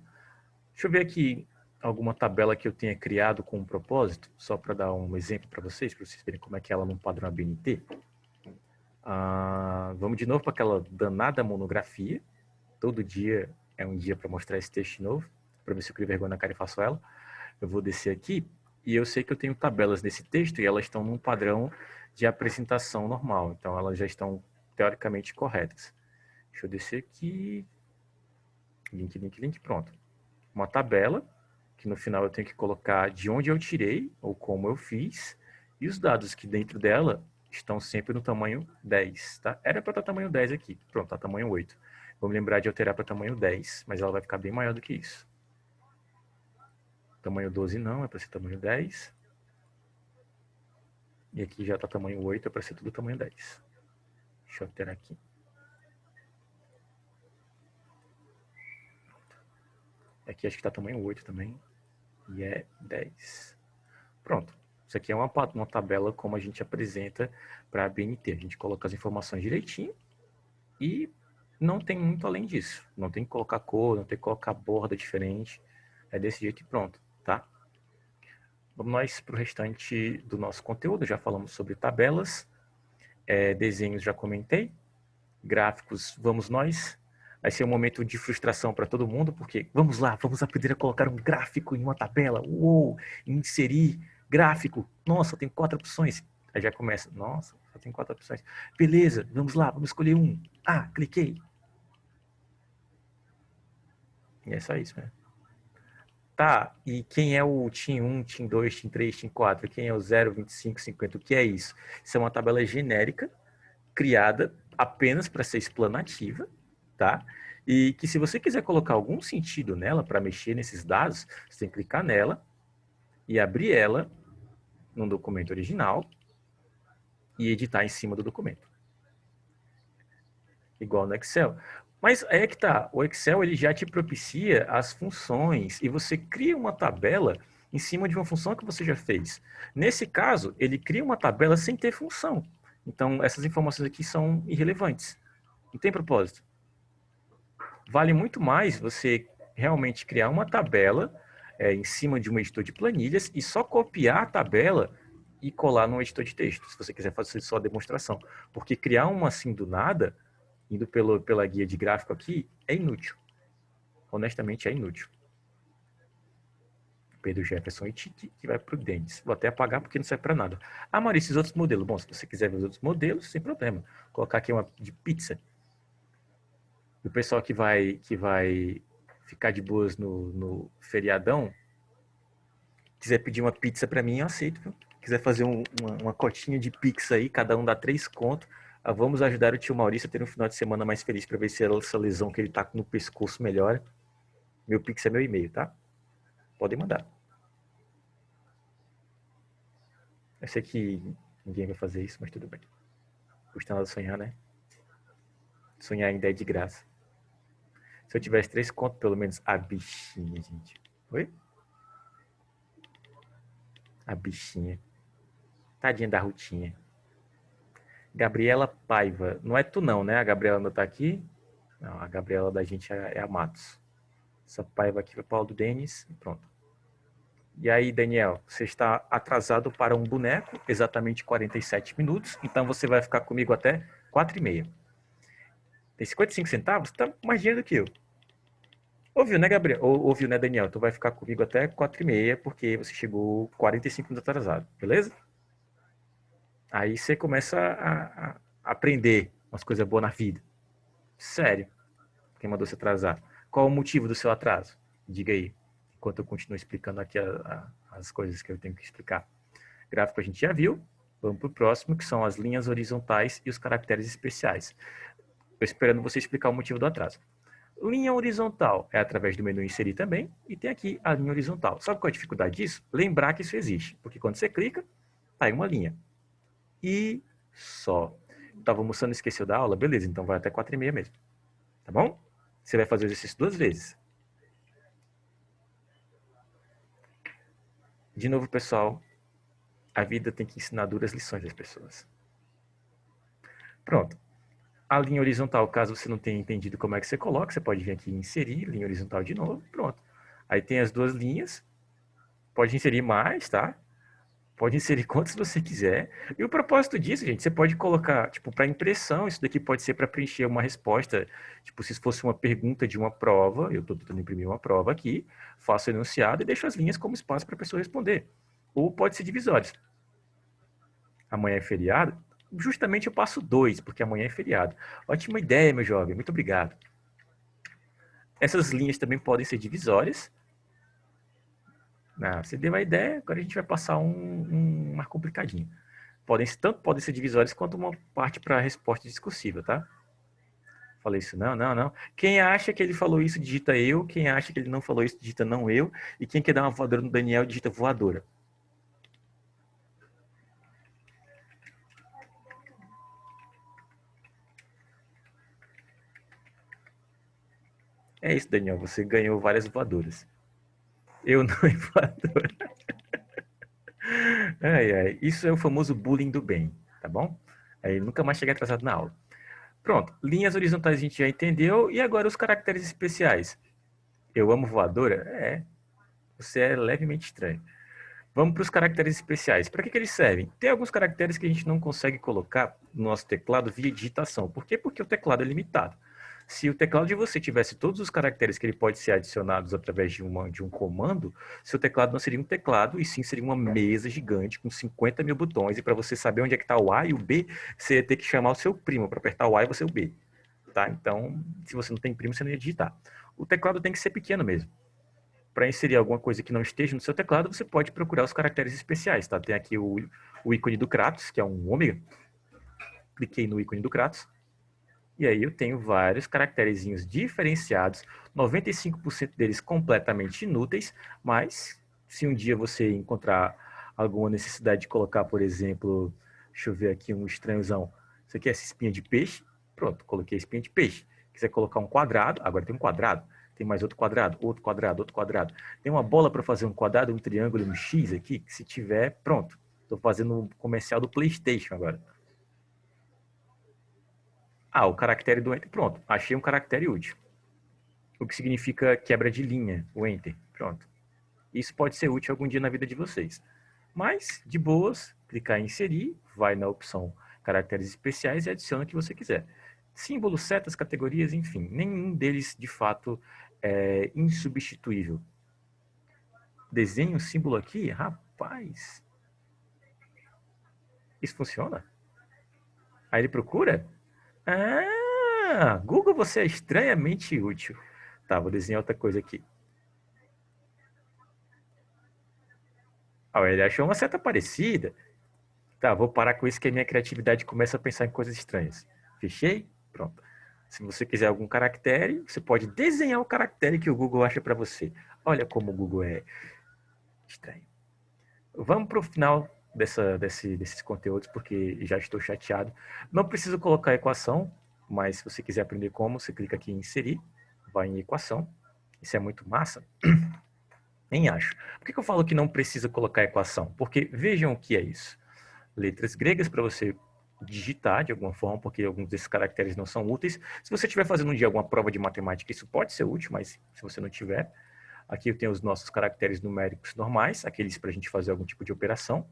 Deixa eu ver aqui alguma tabela que eu tenha criado com um propósito, só para dar um exemplo para vocês verem como é que ela num padrão ABNT. Vamos de novo para aquela danada monografia. Todo dia é um dia para mostrar esse texto de novo, para ver se eu crio vergonha na cara e faço ela. Eu vou descer aqui e eu sei que eu tenho tabelas nesse texto e elas estão num padrão de apresentação normal, então elas já estão teoricamente corretas. Deixa eu descer aqui. Link, link, link, pronto. Uma tabela, que no final eu tenho que colocar de onde eu tirei, ou como eu fiz, e os dados que dentro dela estão sempre no tamanho 10, tá? Era para estar tamanho 10 aqui, pronto, tá tamanho 8. Vou me lembrar de alterar para tamanho 10, mas ela vai ficar bem maior do que isso. Tamanho 12 não, é para ser tamanho 10. E aqui já está tamanho 8, é para ser tudo tamanho 10. Deixa eu alterar aqui. Aqui acho que está tamanho 8 também. E é 10. Pronto. Isso aqui é uma tabela como a gente apresenta para a BNT. A gente coloca as informações direitinho e não tem muito além disso. Não tem que colocar cor, não tem que colocar borda diferente. É desse jeito e pronto, tá? Vamos nós para o restante do nosso conteúdo. Já falamos sobre tabelas, desenhos já comentei, gráficos, vamos nós. Vai ser um momento de frustração para todo mundo, porque vamos lá, vamos aprender a colocar um gráfico em uma tabela. Uou, inserir gráfico. Nossa, tem 4 opções. Aí já começa, nossa, só tem 4 opções. Beleza, vamos lá, vamos escolher um. Cliquei. E é só isso, né? Tá, e quem é o Team 1, Team 2, Team 3, Team 4? Quem é o 0, 25, 50? O que é isso? Isso é uma tabela genérica, criada apenas para ser explanativa, tá? E que se você quiser colocar algum sentido nela para mexer nesses dados, você tem que clicar nela e abrir ela num documento original e editar em cima do documento. Igual no Excel. Mas é que tá, o Excel ele já te propicia as funções e você cria uma tabela em cima de uma função que você já fez. Nesse caso, ele cria uma tabela sem ter função. Então, essas informações aqui são irrelevantes. Não tem propósito. Vale muito mais você realmente criar uma tabela em cima de um editor de planilhas e só copiar a tabela e colar no editor de texto, se você quiser fazer só a demonstração. Porque criar uma assim do nada, indo pela guia de gráfico aqui, é inútil. Honestamente, é inútil. Pedro Jefferson e Tite, que vai para o Denis. Vou até apagar porque não serve para nada. Maurício, os outros modelos. Bom, se você quiser ver os outros modelos, sem problema. Vou colocar aqui uma de pizza. E o pessoal que vai ficar de boas no feriadão, quiser pedir uma pizza para mim, eu aceito. Viu? Quiser fazer uma cotinha de pizza aí, cada um dá 3 contos. Vamos ajudar o tio Maurício a ter um final de semana mais feliz para ver se essa lesão que ele tá no pescoço melhora. Meu pix é meu e-mail, tá? Podem mandar. Eu sei que ninguém vai fazer isso, mas tudo bem. Custa nada sonhar, né? Sonhar ainda é de graça. Se eu tivesse 3 contos, pelo menos a bichinha, gente. Oi? A bichinha. Tadinha da Rutinha. Gabriela Paiva. Não é tu não, né? A Gabriela não tá aqui. Não, a Gabriela da gente é a Matos. Essa Paiva aqui foi Paulo Denis. Pronto. E aí, Daniel, você está atrasado para um boneco, exatamente 47 minutos. Então você vai ficar comigo até 4h30. Tem 55 centavos? Tá mais dinheiro do que eu. Ouviu, né, Gabriel? Ouviu, né, Daniel? Tu vai ficar comigo até 4h30, porque você chegou 45 minutos atrasado, beleza? Aí você começa a aprender umas coisas boas na vida. Sério. Quem mandou você atrasar? Qual o motivo do seu atraso? Diga aí. Enquanto eu continuo explicando aqui as coisas que eu tenho que explicar. Gráfico a gente já viu. Vamos para o próximo, que são as linhas horizontais e os caracteres especiais. Estou esperando você explicar o motivo do atraso. Linha horizontal é através do menu inserir também, e tem aqui a linha horizontal. Sabe qual é a dificuldade disso? Lembrar que isso existe, porque quando você clica, tá aí uma linha. E só. Estava almoçando e esqueceu da aula? Beleza, então vai até 4h30 mesmo. Tá bom? Você vai fazer o exercício 2 vezes. De novo, pessoal, a vida tem que ensinar duras lições às pessoas. Pronto. A linha horizontal, caso você não tenha entendido como é que você coloca, você pode vir aqui e inserir linha horizontal de novo. Pronto. Aí tem as duas linhas. Pode inserir mais, tá? Pode inserir quantos você quiser. E o propósito disso, gente, você pode colocar, tipo, para impressão, isso daqui pode ser para preencher uma resposta, tipo, se fosse uma pergunta de uma prova, eu estou tentando imprimir uma prova aqui, faço o enunciado e deixo as linhas como espaço para a pessoa responder. Ou pode ser divisórios. Amanhã é feriado? Justamente eu passo 2, porque amanhã é feriado. Ótima ideia, meu jovem, muito obrigado. Essas linhas também podem ser divisórias. Você deu a ideia, agora a gente vai passar um mais complicadinho. Tanto podem ser divisórias quanto uma parte para resposta discursiva, tá? Falei isso, não, não, não. Quem acha que ele falou isso, digita eu. Quem acha que ele não falou isso, digita não eu. E quem quer dar uma voadora no Daniel, digita voadora. É isso, Daniel, você ganhou várias voadoras. Eu não é voadora. Ai, ai. Isso é o famoso bullying do bem, tá bom? Aí nunca mais cheguei atrasado na aula. Pronto, linhas horizontais a gente já entendeu. E agora os caracteres especiais. Eu amo voadora? Você é levemente estranho. Vamos para os caracteres especiais. Para que eles servem? Tem alguns caracteres que a gente não consegue colocar no nosso teclado via digitação. Por quê? Porque o teclado é limitado. Se o teclado de você tivesse todos os caracteres que ele pode ser adicionados através de um comando, seu teclado não seria um teclado, e sim seria uma mesa gigante com 50 mil botões. E para você saber onde é que está o A e o B, você ia ter que chamar o seu primo para apertar o A e você o B. Tá? Então, se você não tem primo, você não ia digitar. O teclado tem que ser pequeno mesmo. Para inserir alguma coisa que não esteja no seu teclado, você pode procurar os caracteres especiais, tá? Tem aqui o ícone do Kratos, que é um ômega. Cliquei no ícone do Kratos. E aí eu tenho vários caracterezinhos diferenciados, 95% deles completamente inúteis, mas se um dia você encontrar alguma necessidade de colocar, por exemplo, deixa eu ver aqui um estranhozão. Você quer essa espinha de peixe? Pronto, coloquei a espinha de peixe. Quiser colocar um quadrado, agora tem um quadrado. Tem mais outro quadrado, outro quadrado, outro quadrado. Tem uma bola para fazer um quadrado, um triângulo, um X aqui, que se tiver, pronto. Estou fazendo um comercial do PlayStation agora. O caractere do Enter. Pronto, achei um caractere útil. O que significa quebra de linha, o Enter. Pronto. Isso pode ser útil algum dia na vida de vocês. Mas, de boas, clicar em inserir, vai na opção caracteres especiais e adiciona o que você quiser. Símbolos, setas, categorias, enfim, nenhum deles de fato é insubstituível. Desenho um símbolo aqui? Rapaz, isso funciona? Aí ele procura? Google, você é estranhamente útil. Tá, vou desenhar outra coisa aqui. Ele achou uma seta parecida. Tá, vou parar com isso que a minha criatividade começa a pensar em coisas estranhas. Fechei? Pronto. Se você quiser algum caractere, você pode desenhar o caractere que o Google acha para você. Olha como o Google é estranho. Vamos para o final desses conteúdos, porque já estou chateado. Não preciso colocar a equação, mas se você quiser aprender como, você clica aqui em inserir, vai em equação. Isso é muito massa. Nem acho. Por que eu falo que não precisa colocar a equação? Porque vejam o que é isso. Letras gregas para você digitar de alguma forma, porque alguns desses caracteres não são úteis. Se você estiver fazendo um dia alguma prova de matemática, isso pode ser útil, mas se você não tiver, aqui eu tenho os nossos caracteres numéricos normais, aqueles para a gente fazer algum tipo de operação.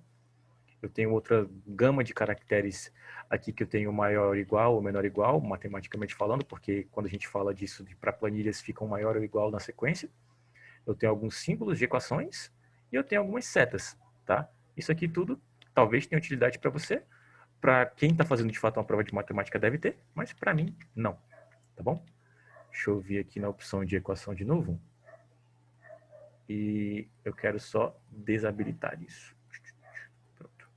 Eu tenho outra gama de caracteres aqui que eu tenho maior igual ou menor igual, matematicamente falando, porque quando a gente fala disso para planilhas fica um maior ou igual na sequência. Eu tenho alguns símbolos de equações e eu tenho algumas setas, tá? Isso aqui tudo talvez tenha utilidade para você. Para quem está fazendo de fato uma prova de matemática deve ter, mas para mim não, tá bom? Deixa eu vir aqui na opção de equação de novo. E eu quero só desabilitar isso. Pronto.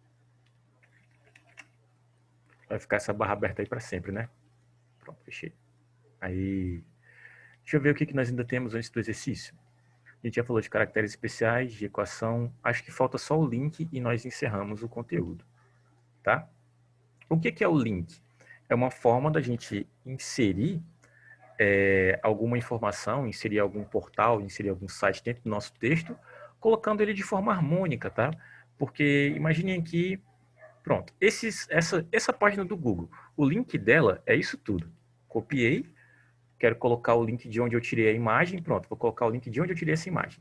Vai ficar essa barra aberta aí para sempre, né? Pronto, fechei. Aí, deixa eu ver o que nós ainda temos antes do exercício. A gente já falou de caracteres especiais, de equação. Acho que falta só o link e nós encerramos o conteúdo, tá? O que é o link? É uma forma da gente inserir alguma informação, inserir algum portal, inserir algum site dentro do nosso texto, colocando ele de forma harmônica, tá? Porque imaginem que, pronto, essa página do Google, o link dela é isso tudo. Copiei, quero colocar o link de onde eu tirei a imagem, pronto, vou colocar o link de onde eu tirei essa imagem.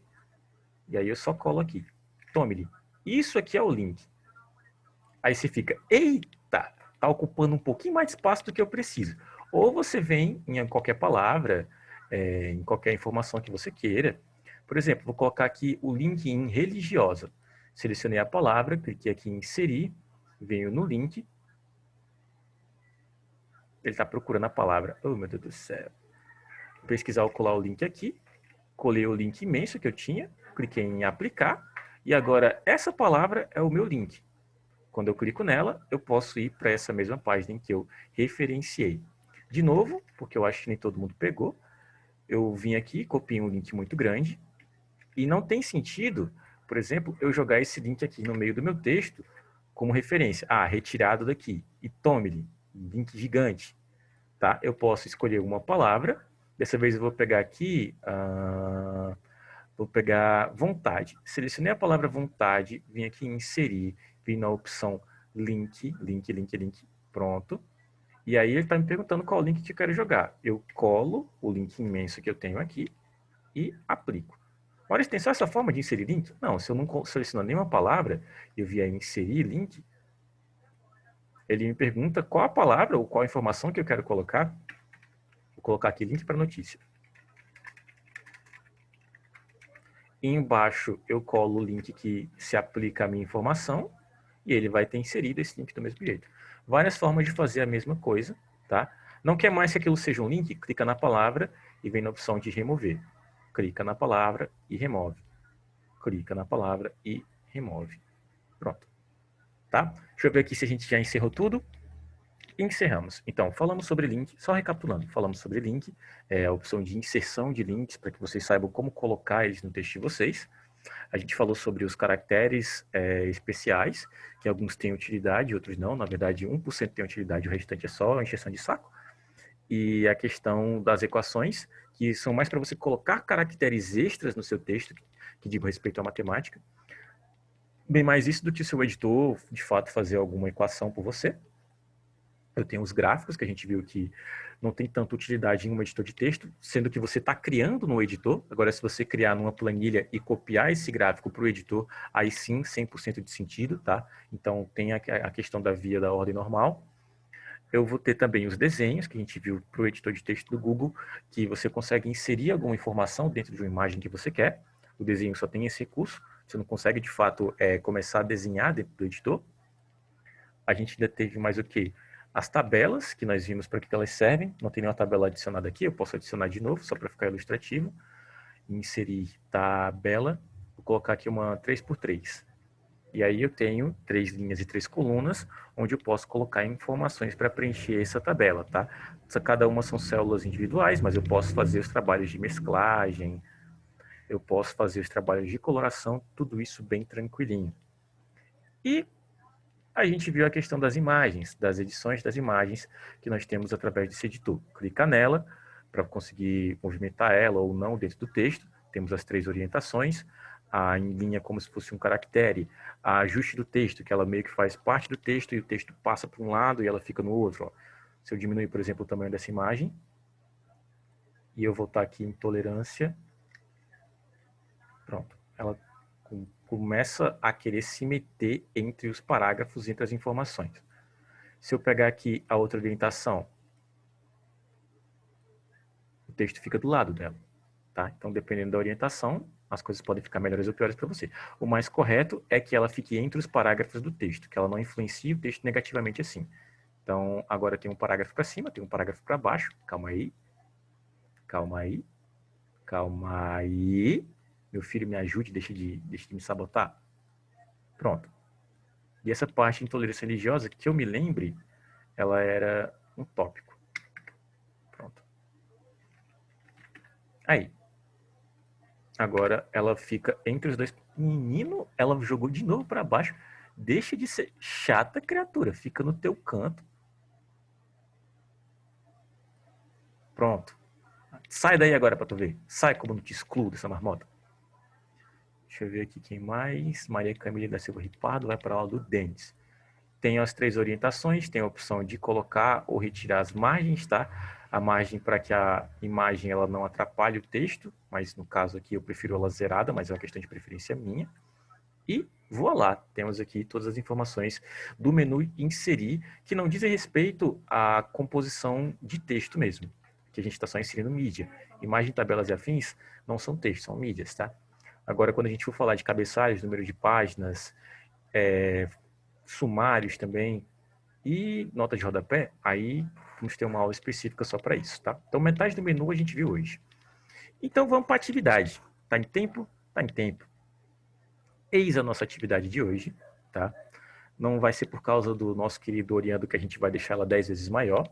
E aí eu só colo aqui. Tome-lhe. Isso aqui é o link. Aí você fica, eita, tá ocupando um pouquinho mais de espaço do que eu preciso. Ou você vem em qualquer palavra, em qualquer informação que você queira. Por exemplo, vou colocar aqui o link em religiosa. Selecionei a palavra, cliquei aqui em inserir, venho no link. Ele está procurando a palavra. Oh, meu Deus do céu. Vou pesquisar ou colar o link aqui. Colei o link imenso que eu tinha, cliquei em aplicar. E agora essa palavra é o meu link. Quando eu clico nela, eu posso ir para essa mesma página em que eu referenciei. De novo, porque eu acho que nem todo mundo pegou, eu vim aqui, copiei um link muito grande, e não tem sentido, por exemplo, eu jogar esse link aqui no meio do meu texto como referência. Ah, retirado daqui. E tome-lhe, link gigante. Tá? Eu posso escolher uma palavra, dessa vez eu vou pegar aqui, vou pegar vontade. Selecionei a palavra vontade, vim aqui em inserir, vim na opção link, pronto. E aí ele está me perguntando qual link que eu quero jogar. Eu colo o link imenso que eu tenho aqui e aplico. Olha, tem só essa forma de inserir link? Não, se eu não selecionar nenhuma palavra, eu vier inserir link, ele me pergunta qual a palavra ou qual a informação que eu quero colocar. Vou colocar aqui link para notícia. E embaixo eu colo o link que se aplica à minha informação e ele vai ter inserido esse link do mesmo jeito. Várias formas de fazer a mesma coisa, tá? Não quer mais que aquilo seja um link? Clica na palavra e vem na opção de remover. Clica na palavra e remove. Clica na palavra e remove. Pronto. Tá? Deixa eu ver aqui se a gente já encerrou tudo. Encerramos. Então, falamos sobre link, só recapitulando, falamos sobre link, a opção de inserção de links, para que vocês saibam como colocar eles no texto de vocês. A gente falou sobre os caracteres especiais, que alguns têm utilidade, outros não. Na verdade, 1% tem utilidade, o restante é só encheção de saco. E a questão das equações, que são mais para você colocar caracteres extras no seu texto, que digam respeito à matemática. Bem mais isso do que o seu editor, de fato, fazer alguma equação por você. Eu tenho os gráficos, que a gente viu que não tem tanta utilidade em um editor de texto, sendo que você está criando no editor. Agora, se você criar numa planilha e copiar esse gráfico para o editor, aí sim, 100% de sentido, tá? Então, tem a questão da via da ordem normal. Eu vou ter também os desenhos, que a gente viu para o editor de texto do Google, que você consegue inserir alguma informação dentro de uma imagem que você quer. O desenho só tem esse recurso. Você não consegue, de fato, começar a desenhar dentro do editor. A gente ainda teve mais o quê? As tabelas, que nós vimos para que elas servem. Não tem nenhuma tabela adicionada aqui, eu posso adicionar de novo, só para ficar ilustrativo. Inserir tabela, vou colocar aqui uma 3x3. E aí eu tenho 3 linhas e 3 colunas, onde eu posso colocar informações para preencher essa tabela, tá? Cada uma são células individuais, mas eu posso fazer os trabalhos de mesclagem, eu posso fazer os trabalhos de coloração, tudo isso bem tranquilinho. E a gente viu a questão das imagens, das edições das imagens que nós temos através desse editor. Clica nela para conseguir movimentar ela ou não dentro do texto. Temos as 3 orientações. em linha como se fosse um caractere, a ajuste do texto, que ela meio que faz parte do texto e o texto passa para um lado e ela fica no outro. Ó. Se eu diminuir, por exemplo, o tamanho dessa imagem, e eu voltar aqui em tolerância, pronto. Ela começa a querer se meter entre os parágrafos, entre as informações. Se eu pegar aqui a outra orientação, o texto fica do lado dela. Tá? Então, dependendo da orientação, as coisas podem ficar melhores ou piores para você. O mais correto é que ela fique entre os parágrafos do texto, que ela não influencie o texto negativamente assim. Então, agora tem um parágrafo para cima, tem um parágrafo para baixo. Calma aí. Calma aí. Calma aí. Meu filho, me ajude, deixa de me sabotar. Pronto. E essa parte de intolerância religiosa, que eu me lembre, ela era um tópico. Pronto. Aí. Agora ela fica entre os dois. Menino, ela jogou de novo para baixo. Deixa de ser chata, criatura. Fica no teu canto. Pronto. Sai daí agora pra tu ver. Sai como não te excluo dessa marmota. Deixa eu ver aqui quem mais. Maria Camila da Silva Ripardo vai para a aula do Denis. Tem as 3 orientações. Tem a opção de colocar ou retirar as margens, tá? A margem para que a imagem ela não atrapalhe o texto. Mas no caso aqui eu prefiro ela zerada, mas é uma questão de preferência minha. E voilá, temos aqui todas as informações do menu inserir, que não dizem respeito à composição de texto mesmo, que a gente está só inserindo mídia. Imagem, tabelas e afins não são textos, são mídias, tá? Agora, quando a gente for falar de cabeçalhos, número de páginas, sumários também e nota de rodapé, aí vamos ter uma aula específica só para isso, tá? Então, metade do menu a gente viu hoje. Então, vamos para a atividade. Tá em tempo? Tá em tempo. Eis a nossa atividade de hoje, tá? Não vai ser por causa do nosso querido Oriando que a gente vai deixar ela 10 vezes maior.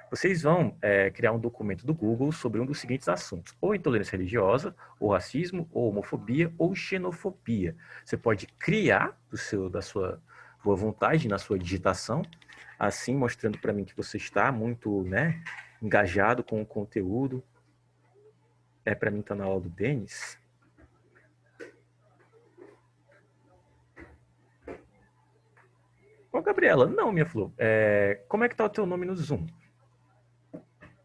Vocês vão criar um documento do Google sobre um dos seguintes assuntos: ou intolerância religiosa, ou racismo, ou homofobia, ou xenofobia. Você pode criar da sua boa vontade na sua digitação, assim mostrando para mim que você está muito, né, engajado com o conteúdo. Para mim tá na aula do Denis. Ô, Gabriela, não, minha flor. Como é que tá o teu nome no Zoom?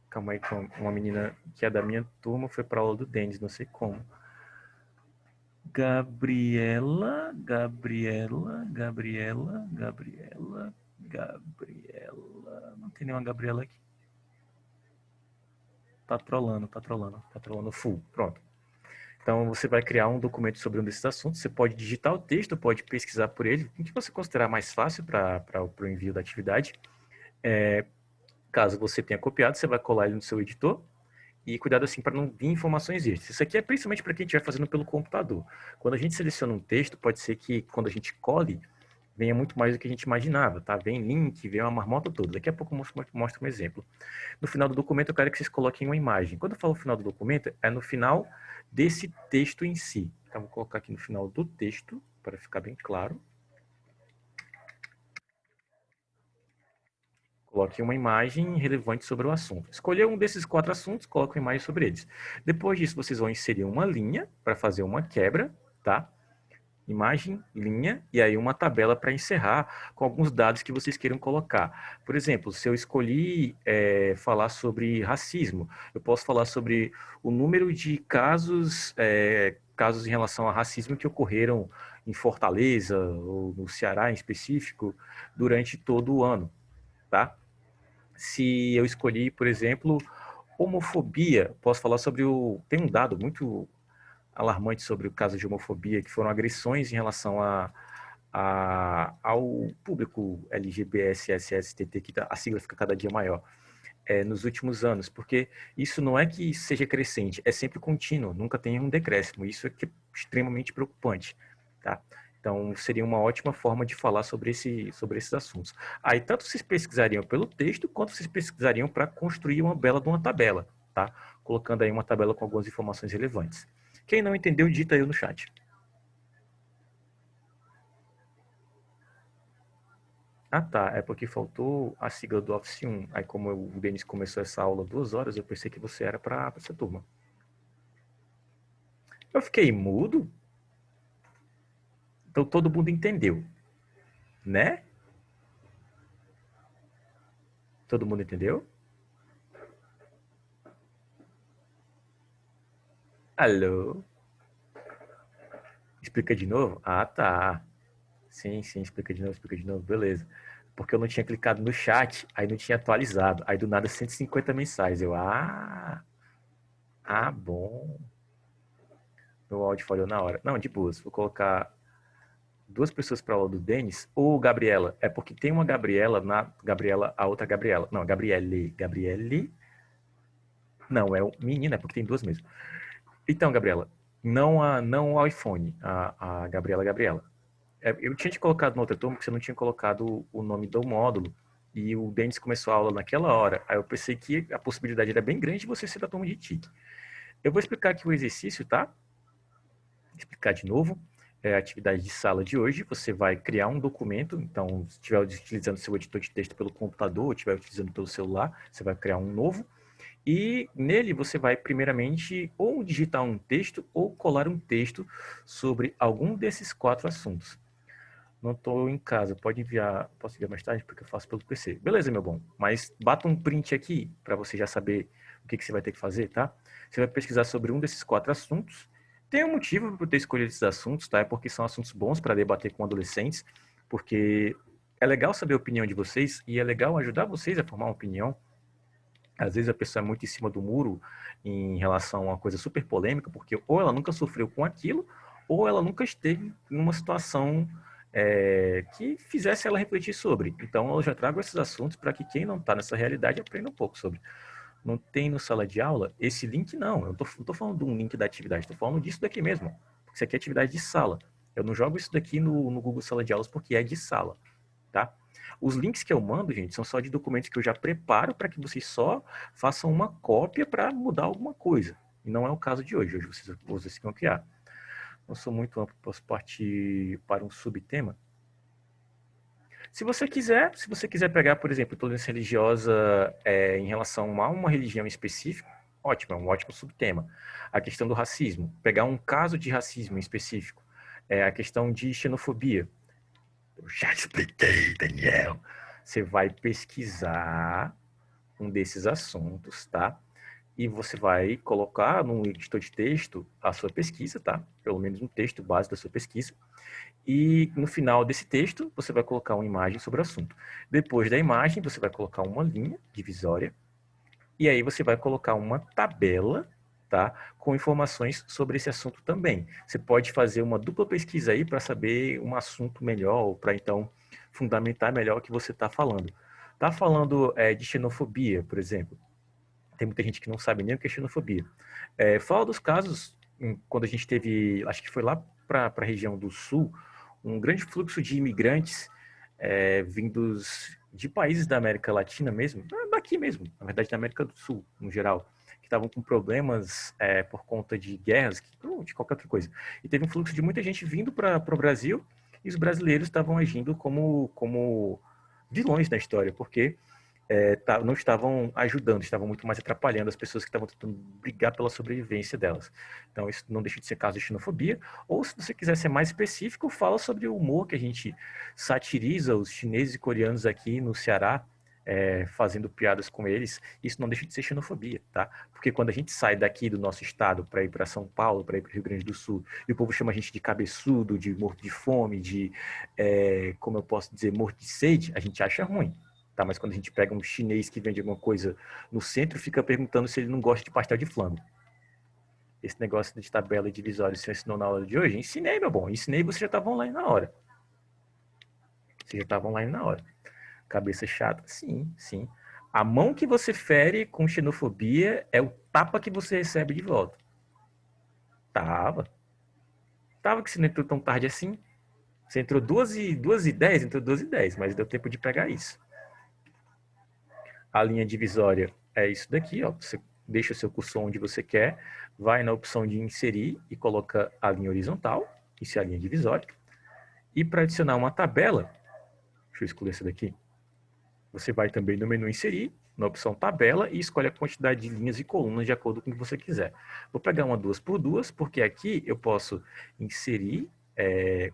Calma aí, que uma menina que é da minha turma foi pra aula do Denis, não sei como. Gabriela. Não tem nenhuma Gabriela aqui. Tá trolando full. Pronto. Então, você vai criar um documento sobre um desses assuntos. Você pode digitar o texto, pode pesquisar por ele, o que você considerar mais fácil para o envio da atividade. Caso você tenha copiado, você vai colar ele no seu editor e cuidado assim para não vir informações extras. Isso aqui é principalmente para quem estiver fazendo pelo computador. Quando a gente seleciona um texto, pode ser que quando a gente cole, venha muito mais do que a gente imaginava, tá? Vem link, vem uma marmota toda. Daqui a pouco eu mostro um exemplo. No final do documento, eu quero que vocês coloquem uma imagem. Quando eu falo final do documento, é no final desse texto em si. Então, vou colocar aqui no final do texto, para ficar bem claro. Coloque uma imagem relevante sobre o assunto. Escolha um desses 4 assuntos, coloque uma imagem sobre eles. Depois disso, vocês vão inserir uma linha para fazer uma quebra, tá? Imagem, linha, e aí uma tabela para encerrar com alguns dados que vocês queiram colocar. Por exemplo, se eu escolhi falar sobre racismo, eu posso falar sobre o número de casos em relação a racismo que ocorreram em Fortaleza ou no Ceará em específico durante todo o ano, tá? Se eu escolhi, por exemplo, homofobia, posso falar sobre tem um dado muito alarmante sobre o caso de homofobia, que foram agressões em relação ao público LGBTSSTT, que a sigla fica cada dia maior, nos últimos anos, porque isso não é que seja crescente, é sempre contínuo, nunca tem um decréscimo, isso é que é extremamente preocupante, tá? Então, seria uma ótima forma de falar sobre esses assuntos. Aí, tanto vocês pesquisariam pelo texto, quanto vocês pesquisariam para construir uma bela de uma tabela, tá? Colocando aí uma tabela com algumas informações relevantes. Quem não entendeu, digita aí no chat. Ah, tá. É porque faltou a sigla do Office 1. Aí, como o Denis começou essa aula 2 horas, eu pensei que você era para essa turma. Eu fiquei mudo? Então todo mundo entendeu, né? Todo mundo entendeu? Alô? Explica de novo? Ah, tá. Sim, sim, explica de novo, beleza. Porque eu não tinha clicado no chat, aí não tinha atualizado. Aí do nada 150 mensagens. Bom. Meu áudio falhou na hora. Não, de boas. Vou colocar duas pessoas para aula do Denis ou Gabriela. É porque tem uma Gabriela Gabriela, a outra Gabriela. Não, Gabriele. Não, é o menino, é porque tem duas mesmo. Então, Gabriela, não o iPhone, a Gabriela. Eu tinha te colocado no outro turma porque você não tinha colocado o nome do módulo. E o Denis começou a aula naquela hora. Aí eu pensei que a possibilidade era bem grande de você ser da turma de TIC. Eu vou explicar aqui o exercício, tá? Vou explicar de novo. É a atividade de sala de hoje. Você vai criar um documento. Então, se estiver utilizando seu editor de texto pelo computador ou estiver utilizando pelo celular, você vai criar um novo. E nele você vai primeiramente ou digitar um texto ou colar um texto sobre algum desses quatro assuntos. Não estou em casa, pode enviar, posso enviar mais tarde porque eu faço pelo PC. Beleza, meu bom, mas bata um print aqui para você já saber o que você vai ter que fazer, tá? Você vai pesquisar sobre um desses quatro assuntos. Tem um motivo para eu ter escolhido esses assuntos, tá? É porque são assuntos bons para debater com adolescentes, porque é legal saber a opinião de vocês e é legal ajudar vocês a formar uma opinião. Às vezes a pessoa é muito em cima do muro em relação a uma coisa super polêmica, porque ou ela nunca sofreu com aquilo, ou ela nunca esteve numa situação que fizesse ela refletir sobre. Então eu já trago esses assuntos para que quem não está nessa realidade aprenda um pouco sobre. Não tem no sala de aula esse link, não. Eu não estou falando de um link da atividade, estou falando disso daqui mesmo. Porque isso aqui é atividade de sala. Eu não jogo isso daqui no Google Sala de Aulas porque é de sala, tá? Os links que eu mando, gente, são só de documentos que eu já preparo para que vocês só façam uma cópia para mudar alguma coisa. E não é o caso de hoje. Hoje vocês vão criar. Não sou muito amplo, posso partir para um subtema. Se você quiser pegar, por exemplo, tolerância religiosa em relação a uma religião específica, ótimo, é um ótimo subtema. A questão do racismo, pegar um caso de racismo em específico, a questão de xenofobia. Eu já expliquei, Daniel. Você vai pesquisar um desses assuntos, tá? E você vai colocar no editor de texto a sua pesquisa, tá? Pelo menos um texto base da sua pesquisa. E no final desse texto, você vai colocar uma imagem sobre o assunto. Depois da imagem, você vai colocar uma linha divisória. E aí você vai colocar uma tabela, tá? Com informações sobre esse assunto também. Você pode fazer uma dupla pesquisa aí para saber um assunto melhor, ou para então fundamentar melhor o que você está falando. Tá falando de xenofobia, por exemplo. Tem muita gente que não sabe nem o que é xenofobia. Fala dos casos, quando a gente teve, acho que foi lá para a região do Sul, um grande fluxo de imigrantes vindos de países da América Latina mesmo, daqui mesmo, na verdade da América do Sul, no geral, que estavam com problemas por conta de guerras, de qualquer outra coisa. E teve um fluxo de muita gente vindo para o Brasil e os brasileiros estavam agindo como vilões na história, porque não estavam ajudando, estavam muito mais atrapalhando as pessoas que estavam tentando brigar pela sobrevivência delas. Então, isso não deixa de ser caso de xenofobia. Ou, se você quiser ser mais específico, fala sobre o humor que a gente satiriza os chineses e coreanos aqui no Ceará, fazendo piadas com eles. Isso não deixa de ser xenofobia, tá? Porque quando a gente sai daqui do nosso estado para ir para São Paulo, para ir para o Rio Grande do Sul, e o povo chama a gente de cabeçudo, de morto de fome, como eu posso dizer, morto de sede, a gente acha ruim. Tá, mas quando a gente pega um chinês que vende alguma coisa no centro, fica perguntando se ele não gosta de pastel de flango. Esse negócio de tabela e divisório, você ensinou na aula de hoje? Ensinei, meu bom. Ensinei e você já estava online na hora. Você já estava online na hora. Cabeça chata? Sim, sim. A mão que você fere com xenofobia é o tapa que você recebe de volta. Tava. Tava que você não entrou tão tarde assim. Você entrou 2h10, entrou 2h10, mas deu tempo de pegar isso. A linha divisória é isso daqui, ó. Você deixa o seu cursor onde você quer, vai na opção de inserir e coloca a linha horizontal, isso é a linha divisória. E para adicionar uma tabela, deixa eu escolher essa daqui, você vai também no menu inserir, na opção tabela e escolhe a quantidade de linhas e colunas de acordo com o que você quiser. Vou pegar uma 2x2, porque aqui eu posso inserir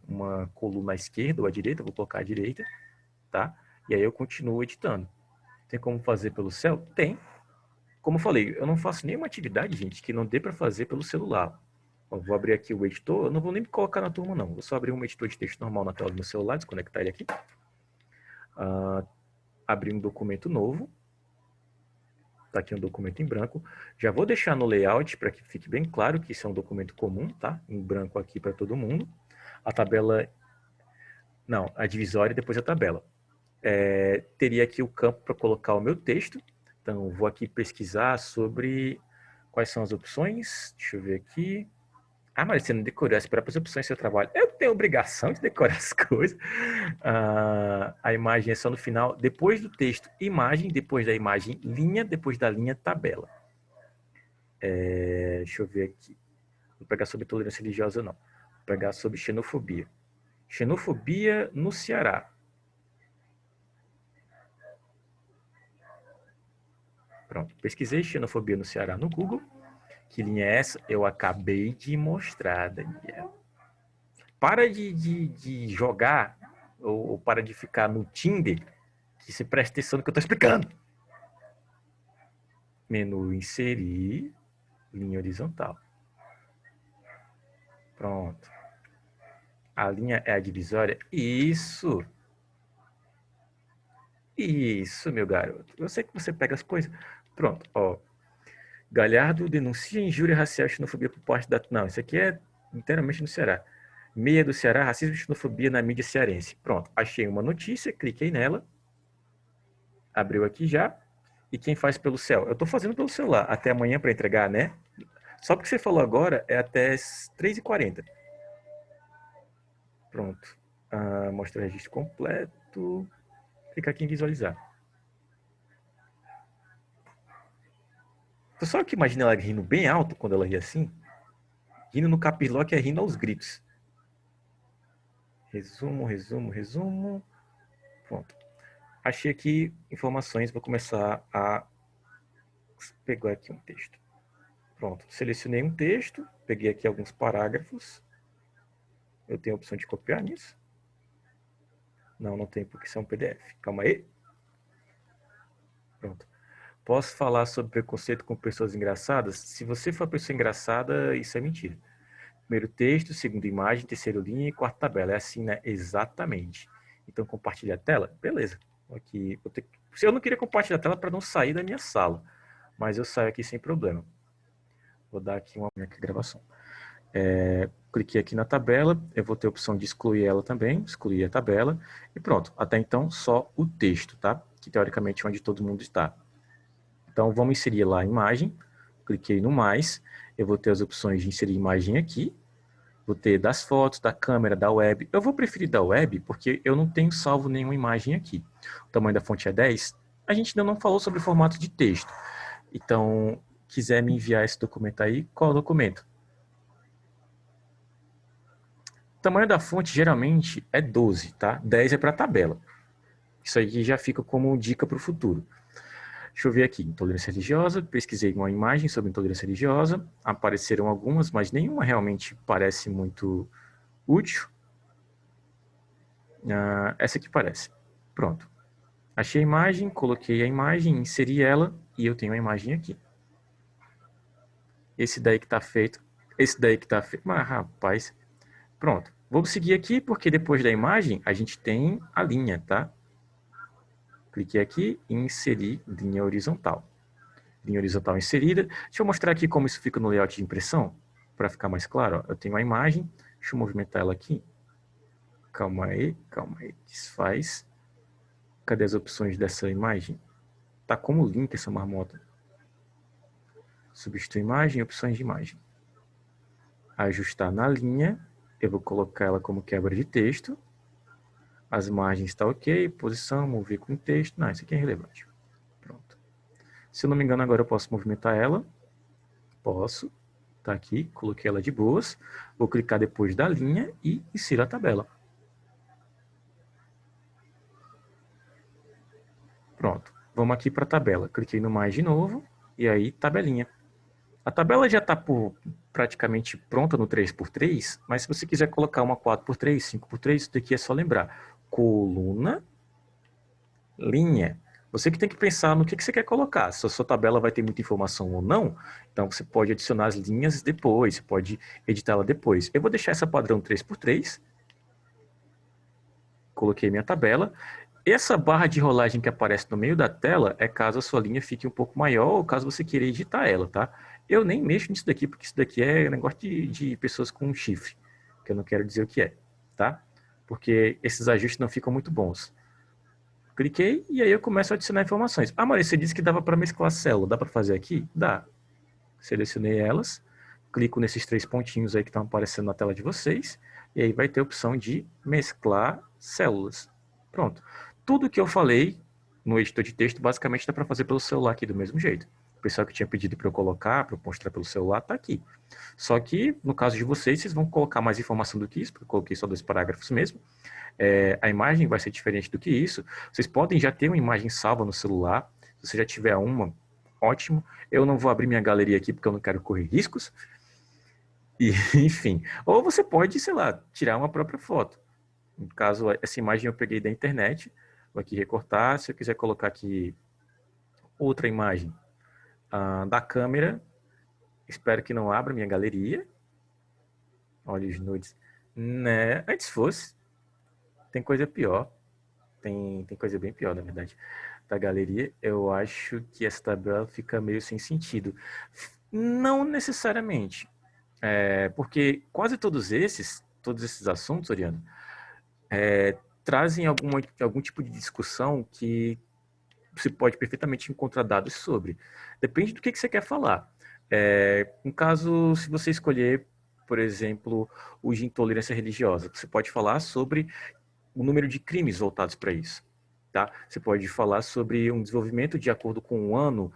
uma coluna à esquerda ou à direita, vou colocar à direita, tá? E aí eu continuo editando. Tem como fazer pelo céu? Tem. Como eu falei, eu não faço nenhuma atividade, gente, que não dê para fazer pelo celular. Eu vou abrir aqui o editor, eu não vou nem me colocar na turma, não. Vou só abrir um editor de texto normal na tela do meu celular, desconectar ele aqui. Abrir um documento novo. Está aqui um documento em branco. Já vou deixar no layout para que fique bem claro que isso é um documento comum, tá? Em branco aqui para todo mundo. A tabela... Não, a divisória e depois a tabela. Teria aqui o campo para colocar o meu texto. Então, vou aqui pesquisar sobre quais são as opções. Deixa eu ver aqui. Ah, mas você não decorou, esperar para as opções do seu trabalho. Eu tenho obrigação de decorar as coisas. A imagem é só no final. Depois do texto, imagem. Depois da imagem, linha. Depois da linha, tabela. Deixa eu ver aqui. Vou pegar sobre tolerância religiosa, não. Vou pegar sobre xenofobia. Xenofobia no Ceará. Pronto. Pesquisei xenofobia no Ceará no Google. Que linha é essa? Eu acabei de mostrar, Daniel. Para de jogar ou para de ficar no Tinder, que você presta atenção no que eu estou explicando. Menu inserir, linha horizontal. Pronto. A linha é a divisória? Isso. Isso, meu garoto. Eu sei que você pega as coisas. Pronto, ó. Galhardo denuncia injúria racial e xenofobia por parte da... Não, isso aqui é inteiramente no Ceará. Meia do Ceará, racismo e xenofobia na mídia cearense. Pronto, achei uma notícia, cliquei nela. Abriu aqui já. E quem faz pelo céu? Eu estou fazendo pelo celular. Até amanhã para entregar, né? Só porque você falou agora é até 3h40. Pronto. Mostra o registro completo. Clicar aqui em visualizar. Então, só que imagina ela rindo bem alto quando ela ri assim. Rindo no caps lock é rindo aos gritos. Resumo, resumo, resumo. Pronto. Achei aqui informações. Vou começar a pegar aqui um texto. Pronto. Selecionei um texto. Peguei aqui alguns parágrafos. Eu tenho a opção de copiar nisso. Não, não tem porque isso é um PDF. Calma aí. Pronto. Posso falar sobre preconceito com pessoas engraçadas? Se você for uma pessoa engraçada, isso é mentira. Primeiro texto, segundo imagem, terceiro linha e quarta tabela. É assim, né? Exatamente. Então, compartilhar a tela? Beleza. Aqui, eu não queria compartilhar a tela para não sair da minha sala, mas eu saio aqui sem problema. Vou dar aqui uma gravação. Cliquei aqui na tabela, eu vou ter a opção de excluir ela também, excluir a tabela, e pronto. Até então, só o texto, tá? Que teoricamente é onde todo mundo está. Então, vamos inserir lá a imagem, cliquei no mais, eu vou ter as opções de inserir imagem aqui, vou ter das fotos, da câmera, da web. Eu vou preferir da web porque eu não tenho salvo nenhuma imagem aqui. O tamanho da fonte é 10. A gente ainda não falou sobre o formato de texto. Então, quiser me enviar esse documento aí, qual é o documento? O tamanho da fonte geralmente é 12, tá? 10 é para tabela. Isso aí já fica como dica para o futuro. Deixa eu ver aqui, intolerância religiosa, pesquisei uma imagem sobre intolerância religiosa, apareceram algumas, mas nenhuma realmente parece muito útil. Essa aqui parece. Pronto. Achei a imagem, coloquei a imagem, inseri ela e eu tenho a imagem aqui. Esse daí que está feito, esse daí que está feito, mas rapaz, pronto. Vamos seguir aqui porque depois da imagem a gente tem a linha, tá? Cliquei aqui e inseri linha horizontal. Linha horizontal inserida. Deixa eu mostrar aqui como isso fica no layout de impressão, para ficar mais claro. Ó. Eu tenho a imagem, deixa eu movimentar ela aqui. Calma aí, desfaz. Cadê as opções dessa imagem? Tá como link essa marmota. Substituir imagem, opções de imagem. Ajustar na linha, eu vou colocar ela como quebra de texto. As margens está ok, posição, mover com texto. Não, isso aqui é irrelevante. Pronto. Se eu não me engano, agora eu posso movimentar ela. Posso. Tá aqui, coloquei ela de boas. Vou clicar depois da linha e insiro a tabela. Pronto. Vamos aqui para a tabela. Cliquei no mais de novo e aí tabelinha. A tabela já está praticamente pronta no 3x3, mas se você quiser colocar uma 4x3, 5x3, isso daqui é só lembrar. Coluna, linha. Você que tem que pensar no que você quer colocar. Se a sua tabela vai ter muita informação ou não, então você pode adicionar as linhas depois, você pode editá-la depois. Eu vou deixar essa padrão 3x3, coloquei minha tabela. Essa barra de rolagem que aparece no meio da tela é caso a sua linha fique um pouco maior ou caso você queira editar ela, tá? Eu nem mexo nisso daqui, porque isso daqui é negócio de pessoas com chifre, que eu não quero dizer o que é, tá? Porque esses ajustes não ficam muito bons. Cliquei e aí eu começo a adicionar informações. Ah, Maria, você disse que dava para mesclar célula. Dá para fazer aqui? Dá. Selecionei elas, clico nesses três pontinhos aí que estão aparecendo na tela de vocês, e aí vai ter a opção de mesclar células. Pronto. Tudo que eu falei no editor de texto, basicamente dá para fazer pelo celular aqui do mesmo jeito. O pessoal que tinha pedido para eu colocar, para eu mostrar pelo celular, está aqui. Só que, no caso de vocês, vocês vão colocar mais informação do que isso, porque eu coloquei só 2 parágrafos mesmo. A imagem vai ser diferente do que isso. Vocês podem já ter uma imagem salva no celular. Se você já tiver uma, ótimo. Eu não vou abrir minha galeria aqui porque eu não quero correr riscos. E, enfim. Ou você pode, sei lá, tirar uma própria foto. No caso, essa imagem eu peguei da internet. Vou aqui recortar. Se eu quiser colocar aqui outra imagem da câmera, espero que não abra minha galeria. Olha os nudes. Né? Antes fosse. Tem coisa pior. Tem coisa bem pior, na verdade, da galeria. Eu acho que essa tabela fica meio sem sentido. Não necessariamente. Porque quase todos esses assuntos, Oriana, trazem algum tipo de discussão que você pode perfeitamente encontrar dados sobre. Depende do que você quer falar. No caso, se você escolher, por exemplo, o de intolerância religiosa, você pode falar sobre o número de crimes voltados para isso. Tá? Você pode falar sobre um desenvolvimento de acordo com o ano,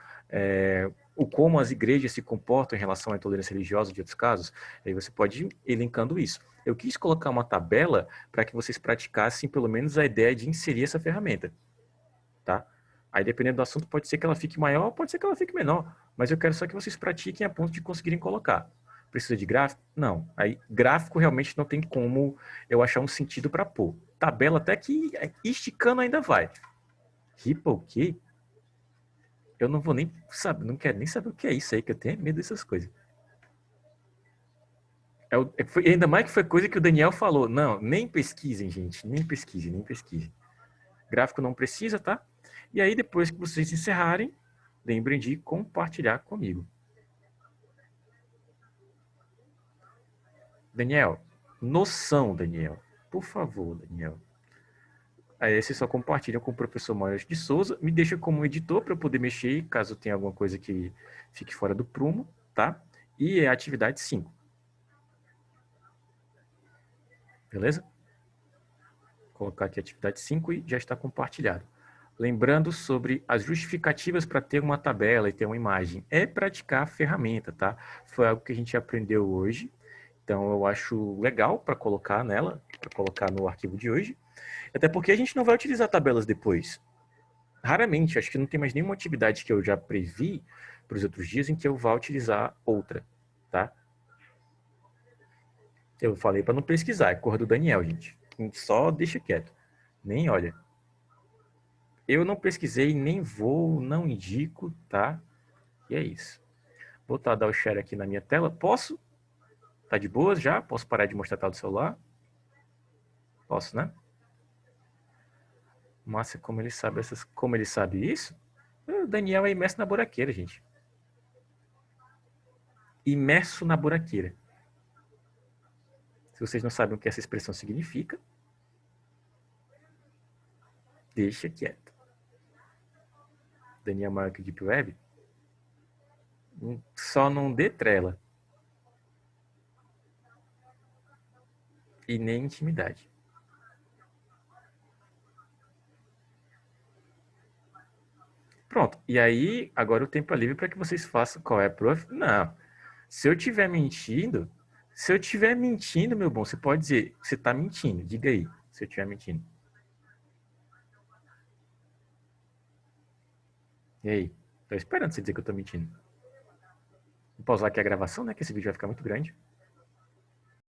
o como as igrejas se comportam em relação à intolerância religiosa de outros casos. Aí você pode ir elencando isso. Eu quis colocar uma tabela para que vocês praticassem pelo menos a ideia de inserir essa ferramenta. Tá? Aí, dependendo do assunto, pode ser que ela fique maior, pode ser que ela fique menor. Mas eu quero só que vocês pratiquem a ponto de conseguirem colocar. Precisa de gráfico? Não. Aí, gráfico realmente não tem como eu achar um sentido para pôr. Tabela até que esticando ainda vai. Ripple Key? Eu não vou nem saber, não quero nem saber o que é isso aí, que eu tenho medo dessas coisas. Ainda mais que foi coisa que o Daniel falou. Não, nem pesquisem, gente. Nem pesquisem, nem pesquisem. Gráfico não precisa, tá? E aí, depois que vocês encerrarem, lembrem de compartilhar comigo. Daniel, noção, Daniel. Por favor, Daniel. Aí vocês só compartilham com o professor Maurício de Souza. Me deixa como editor para eu poder mexer, caso tenha alguma coisa que fique fora do prumo, tá? E é a atividade 5. Beleza? Vou colocar aqui a atividade 5 e já está compartilhado. Lembrando sobre as justificativas para ter uma tabela e ter uma imagem. É praticar a ferramenta, tá? Foi algo que a gente aprendeu hoje. Então eu acho legal para colocar nela, para colocar no arquivo de hoje. Até porque a gente não vai utilizar tabelas depois. Raramente, acho que não tem mais nenhuma atividade que eu já previ para os outros dias em que eu vá utilizar outra, tá? Eu falei para não pesquisar, é cor do Daniel, gente. Só deixa quieto. Nem olha. Eu não pesquisei, nem vou, não indico, tá? E é isso. Vou dar o share aqui na minha tela. Posso? Tá de boas já? Posso parar de mostrar a tela do celular? Posso, né? Massa, como ele sabe isso? O Daniel é imerso na buraqueira, gente. Imerso na buraqueira. Se vocês não sabem o que essa expressão significa, deixa quieto. Daniel maior que o Deep Web? Só não dê trela. E nem intimidade. Pronto. E aí, agora o tempo é livre para que vocês façam qual é a prof. Não. Se eu estiver mentindo, meu bom, você pode dizer, você está mentindo. Diga aí, se eu estiver mentindo. E aí? Tô esperando você dizer que eu tô mentindo. Vou pausar aqui a gravação, né? Que esse vídeo vai ficar muito grande.